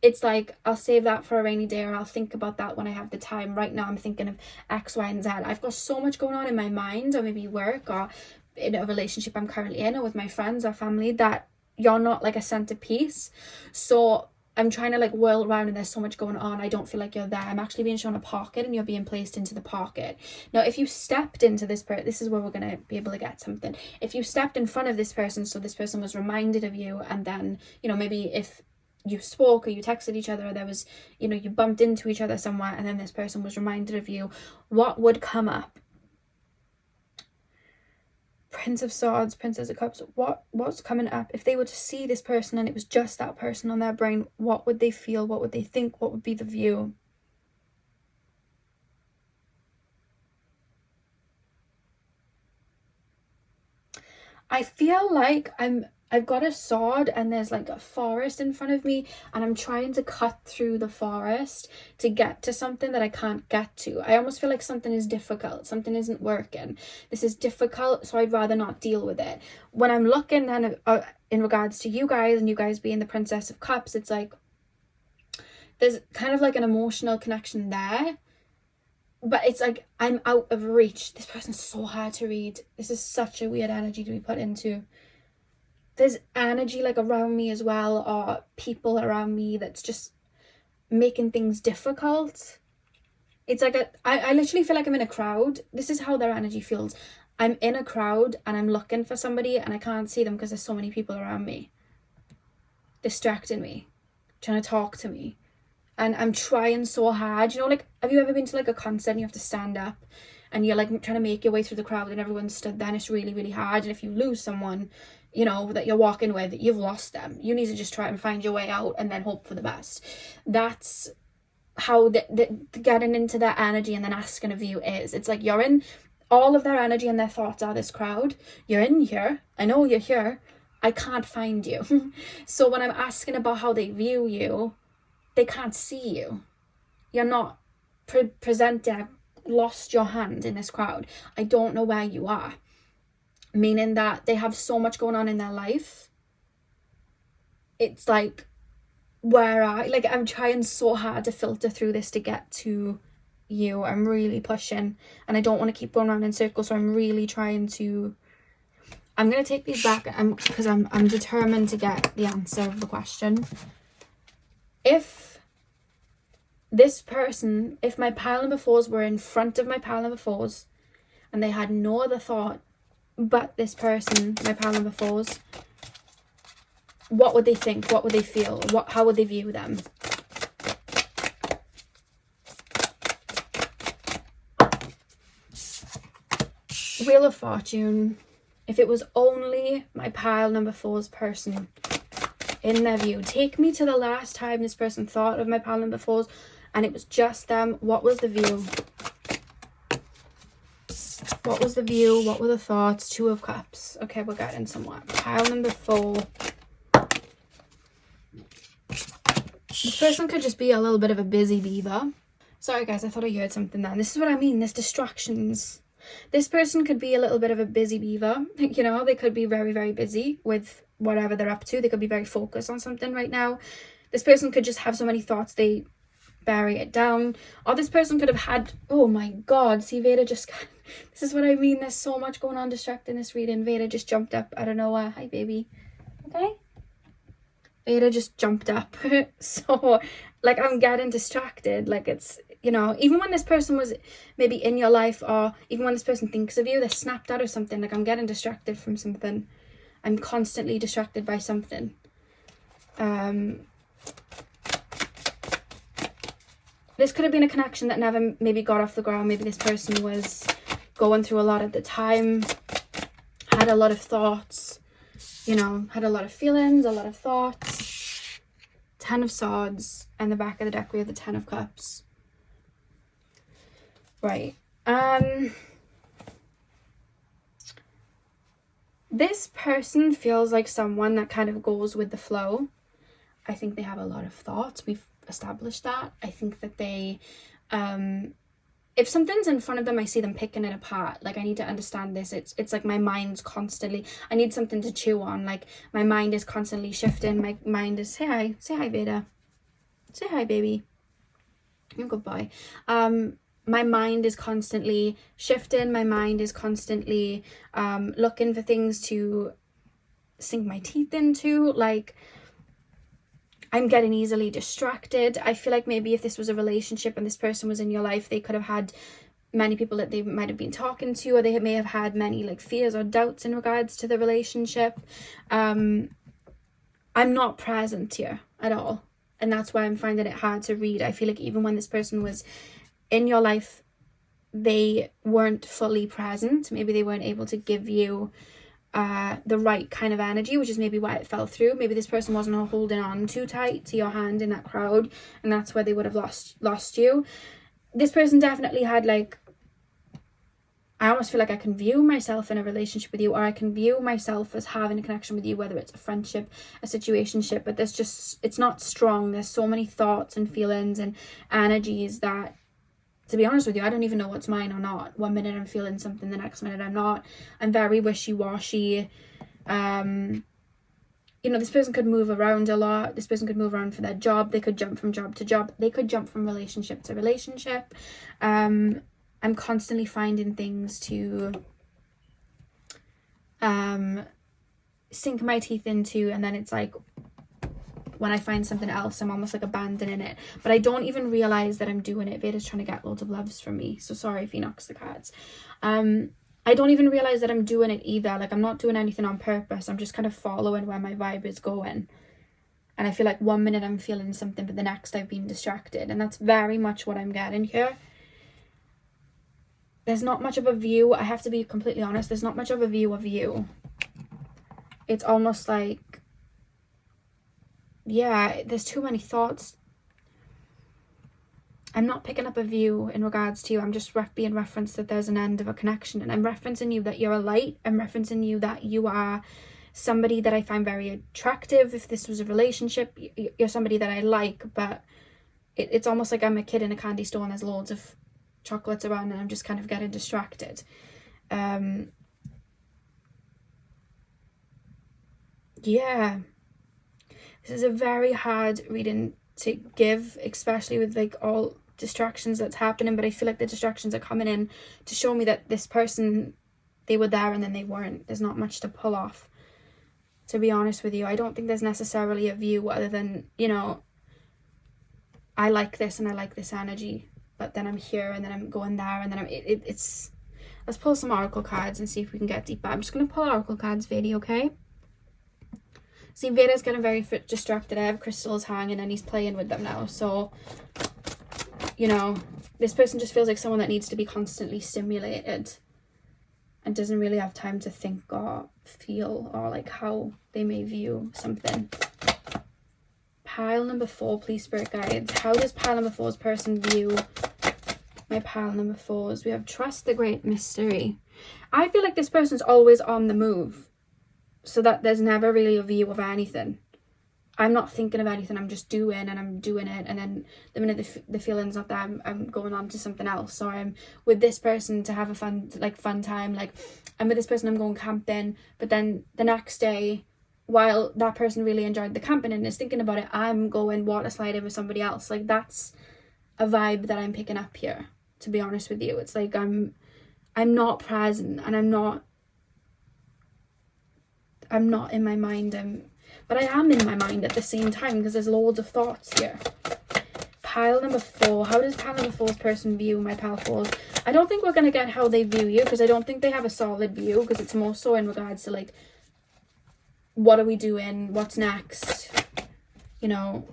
it's like, I'll save that for a rainy day, or I'll think about that when I have the time. Right now I'm thinking of X, Y, and Z. I've got so much going on in my mind, or maybe work, or in a relationship I'm currently in, or with my friends or family, that you're not like a centerpiece. So I'm trying to like whirl around, and there's so much going on. I don't feel like you're there. I'm actually being shown a pocket, and you're being placed into the pocket. Now, if you stepped into this person, this is where we're going to be able to get something. If you stepped in front of this person, so this person was reminded of you, and then, you know, maybe if you spoke or you texted each other, or there was, you know, you bumped into each other somewhere, and then this person was reminded of you, what would come up? Prince of Swords, Princess of Cups, what's coming up? If they were to see this person and it was just that person on their brain, what would they feel? What would they think? What would be the view? I feel like I've got a sword, and there's like a forest in front of me, and I'm trying to cut through the forest to get to something that I can't get to. I almost feel like something is difficult. Something isn't working. This is difficult, so I'd rather not deal with it. When I'm looking and in regards to you guys, and you guys being the Princess of Cups, it's like there's kind of like an emotional connection there. But it's like I'm out of reach. This person's so hard to read. This is such a weird energy to be put into. There's energy like around me as well, or people around me that's just making things difficult. It's like I literally feel like I'm in a crowd. This is how their energy feels. I'm in a crowd and I'm looking for somebody, and I can't see them because there's so many people around me distracting me, trying to talk to me. And I'm trying so hard, you know, like, have you ever been to like a concert and you have to stand up and you're like trying to make your way through the crowd, and everyone's stood there, and it's really, really hard. And if you lose someone, you know, that you're walking with, you've lost them. You need to just try and find your way out and then hope for the best. That's how the getting into their energy and then asking of you is. It's like you're in, all of their energy and their thoughts are this crowd. You're in here. I know you're here. I can't find you. So when I'm asking about how they view you, they can't see you. You're not presenting. Lost your hand in this crowd. I don't know where you are. Meaning that they have so much going on in their life. It's like, I'm trying so hard to filter through this to get to you. I'm really pushing, and I don't want to keep going around in circles, so I'm really trying to. I'm going to take these back because I'm determined to get the answer of the question. If this person, if my pile number 4s were in front of my pile number 4s and they had no other thought but this person, my pile number 4s, what would they think? What would they feel? How would they view them? Wheel of Fortune. If it was only my pile number 4's person in their view, take me to the last time this person thought of my pile number 4's and it was just them. What was the view? What was the view? What were the thoughts? 2 of Cups. Okay, we're getting somewhere. Pile number 4. This person could just be a little bit of a busy beaver. Sorry guys, I thought I heard something then. This is what I mean, there's distractions. This person could be a little bit of a busy beaver. You know, they could be very, very busy with whatever they're up to. They could be very focused on something right now. This person could just have so many thoughts they bury it down. Or this person could have had, oh my god, see Veda just, this is what I mean, there's so much going on distracting this reading. Veda just jumped up out of nowhere. Hi baby. Okay? Veda just jumped up. So like I'm getting distracted. Like it's, you know, even when this person was maybe in your life, or even when this person thinks of you, they're snapped out of something. Like I'm getting distracted from something. I'm constantly distracted by something. This could have been a connection that never maybe got off the ground. Maybe this person was going through a lot at the time, had a lot of thoughts, you know, had a lot of feelings, a lot of thoughts. 10 of Swords, and the back of the deck we have the 10 of Cups. Right. This person feels like someone that kind of goes with the flow. I think they have a lot of thoughts. We've established that. I think that they, if something's in front of them, I see them picking it apart. Like I need to understand this. It's like my mind's constantly, I need something to chew on. Like my mind is constantly shifting. My mind is, say hi Veda. Say hi baby. You're a good boy. My mind is constantly shifting. My mind is constantly looking for things to sink my teeth into. Like I'm getting easily distracted. I feel like maybe if this was a relationship and this person was in your life, they could have had many people that they might have been talking to, or they may have had many like fears or doubts in regards to the relationship. I'm not present here at all. And that's why I'm finding it hard to read. I feel like even when this person was in your life, they weren't fully present. Maybe they weren't able to give you the right kind of energy, which is maybe why it fell through. Maybe this person wasn't holding on too tight to your hand in that crowd, and that's where they would have lost you. This person definitely had like, I almost feel like I can view myself in a relationship with you, or I can view myself as having a connection with you, whether it's a friendship, a situationship, but there's just, it's not strong. There's so many thoughts and feelings and energies that, to be honest with you, I don't even know what's mine or not. One minute I'm feeling something, the next minute I'm not. I'm very wishy-washy. You know, this person could move around a lot. This person could move around for their job. They could jump from job to job. They could jump from relationship to relationship. I'm constantly finding things to sink my teeth into, and then it's like, when I find something else, I'm almost like abandoning it. But I don't even realize that I'm doing it. Veda's trying to get loads of loves from me. So sorry if he knocks the cards. I don't even realize that I'm doing it either. Like I'm not doing anything on purpose. I'm just kind of following where my vibe is going. And I feel like one minute I'm feeling something, but the next I've been distracted. And that's very much what I'm getting here. There's not much of a view. I have to be completely honest. There's not much of a view of you. It's almost like, yeah, there's too many thoughts. I'm not picking up a view in regards to you. I'm just being referenced that there's an end of a connection. And I'm referencing you that you're a light. I'm referencing you that you are somebody that I find very attractive. If this was a relationship, you're somebody that I like. But it's almost like I'm a kid in a candy store and there's loads of chocolates around and I'm just kind of getting distracted. Yeah. This is a very hard reading to give, especially with like all distractions that's happening, but I feel like the distractions are coming in to show me that this person, they were there and then they weren't. There's not much to pull off, to be honest with you. I don't think there's necessarily a view other than, you know, I like this and I like this energy, but then I'm here and then I'm going there and then it's let's pull some oracle cards and see if we can get deeper. I'm just going to pull oracle cards, Vedi, okay? See, Veda's getting very distracted. I have crystals hanging and he's playing with them now. So, you know, this person just feels like someone that needs to be constantly stimulated. and doesn't really have time to think or feel, or like how they may view something. Pile number 4, please, spirit guides. How does pile number 4's person view my pile number 4s? We have trust the great mystery. I feel like this person's always on the move, so that there's never really a view of anything. I'm not thinking of anything, I'm just doing, and I'm doing it, and then the minute the feeling's not there, I'm going on to something else. Or I'm with this person to have a fun time, like I'm with this person, I'm going camping, but then the next day, while that person really enjoyed the camping and is thinking about it, I'm going water sliding with somebody else. Like, that's a vibe that I'm picking up here, to be honest with you. It's like I'm not present, and I'm not in my mind, but I am in my mind at the same time, because there's loads of thoughts here. Pile number 4. How does pile number 4's person view my pile 4s? I don't think we're going to get how they view you, because I don't think they have a solid view, because it's more so in regards to, like, what are we doing? What's next? You know,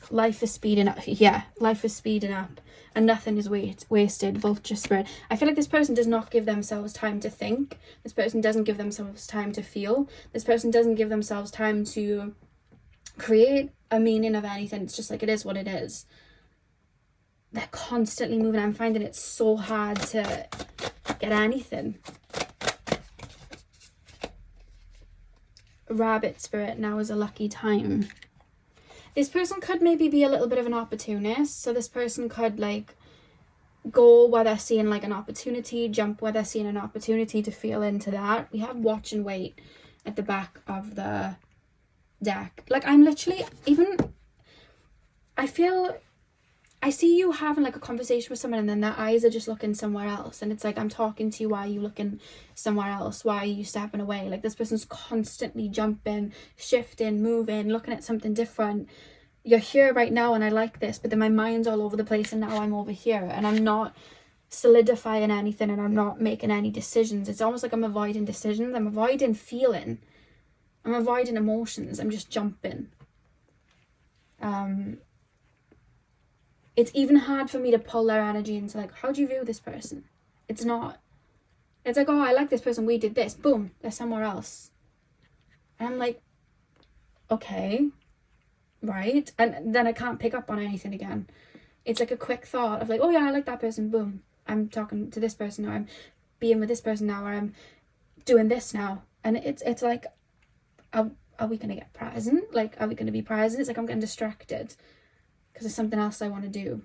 life is speeding up. Yeah, life is speeding up, and nothing is wasted. Vulture spirit. I feel like this person does not give themselves time to think. This person doesn't give themselves time to feel. This person doesn't give themselves time to create a meaning of anything. It's just like, it is what it is. They're constantly moving. I'm finding it so hard to get anything. Rabbit spirit. Now is a lucky time. This person could maybe be a little bit of an opportunist. So this person could, like, go where they're seeing, like, an opportunity, jump where they're seeing an opportunity to feel into that. We have watch and wait at the back of the deck. Like, I'm literally, I see you having, like, a conversation with someone, and then their eyes are just looking somewhere else. And it's like, I'm talking to you, why are you looking somewhere else? Why are you stepping away? Like, this person's constantly jumping, shifting, moving, looking at something different. You're here right now, and I like this, but then my mind's all over the place, and now I'm over here, and I'm not solidifying anything, and I'm not making any decisions. It's almost like I'm avoiding decisions. I'm avoiding feeling. I'm avoiding emotions. I'm just jumping. It's even hard for me to pull their energy into, like, how do you view this person? It's not. It's like, oh, I like this person, we did this. Boom, they're somewhere else. And I'm like, okay, right? And then I can't pick up on anything again. It's like a quick thought of, like, oh yeah, I like that person. Boom, I'm talking to this person now. I'm being with this person now. Or I'm doing this now. And it's like, are we going to get present? Like, are we going to be present? It's like I'm getting distracted, because there's something else I want to do.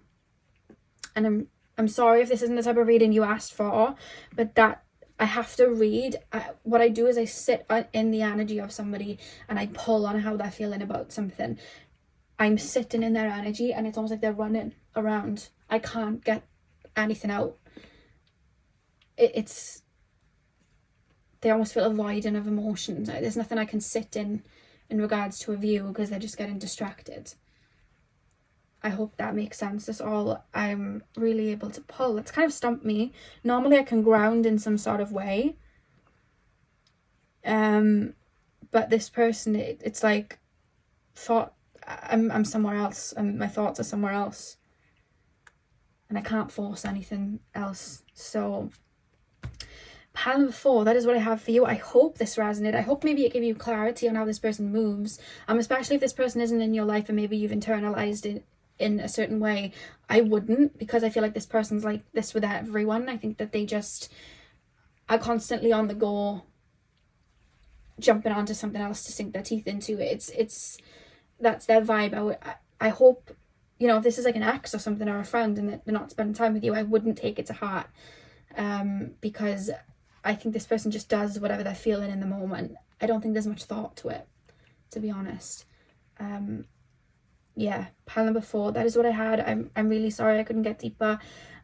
And I'm sorry if this isn't the type of reading you asked for, but that I have to read. What I do is I sit in the energy of somebody, and I pull on how they're feeling about something. I'm sitting in their energy, and it's almost like they're running around. I can't get anything out. They almost feel a voiding of emotions. There's nothing I can sit in regards to a view, because they're just getting distracted. I hope that makes sense. That's all I'm really able to pull. It's kind of stumped me. Normally I can ground in some sort of way. But this person, it's like, I'm somewhere else, and my thoughts are somewhere else. And I can't force anything else. So, pile number 4, that is what I have for you. I hope this resonated. I hope maybe it gave you clarity on how this person moves. Especially if this person isn't in your life, and maybe you've internalized it in a certain way. I wouldn't, because I feel like this person's like this with everyone. I think that they just are constantly on the go, jumping onto something else to sink their teeth into. That's their vibe. I hope, you know, if this is like an ex or something, or a friend, and they're not spending time with you, I wouldn't take it to heart, because I think this person just does whatever they're feeling in the moment. I don't think there's much thought to it, to be honest. Yeah, pile number 4, that is what I had. I'm really sorry I couldn't get deeper.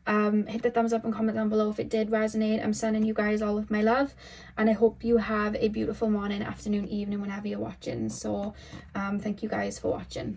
Hit the thumbs up and comment down below if it did resonate. I'm sending you guys all of my love, and I hope you have a beautiful morning, afternoon, evening, whenever you're watching. So thank you guys for watching.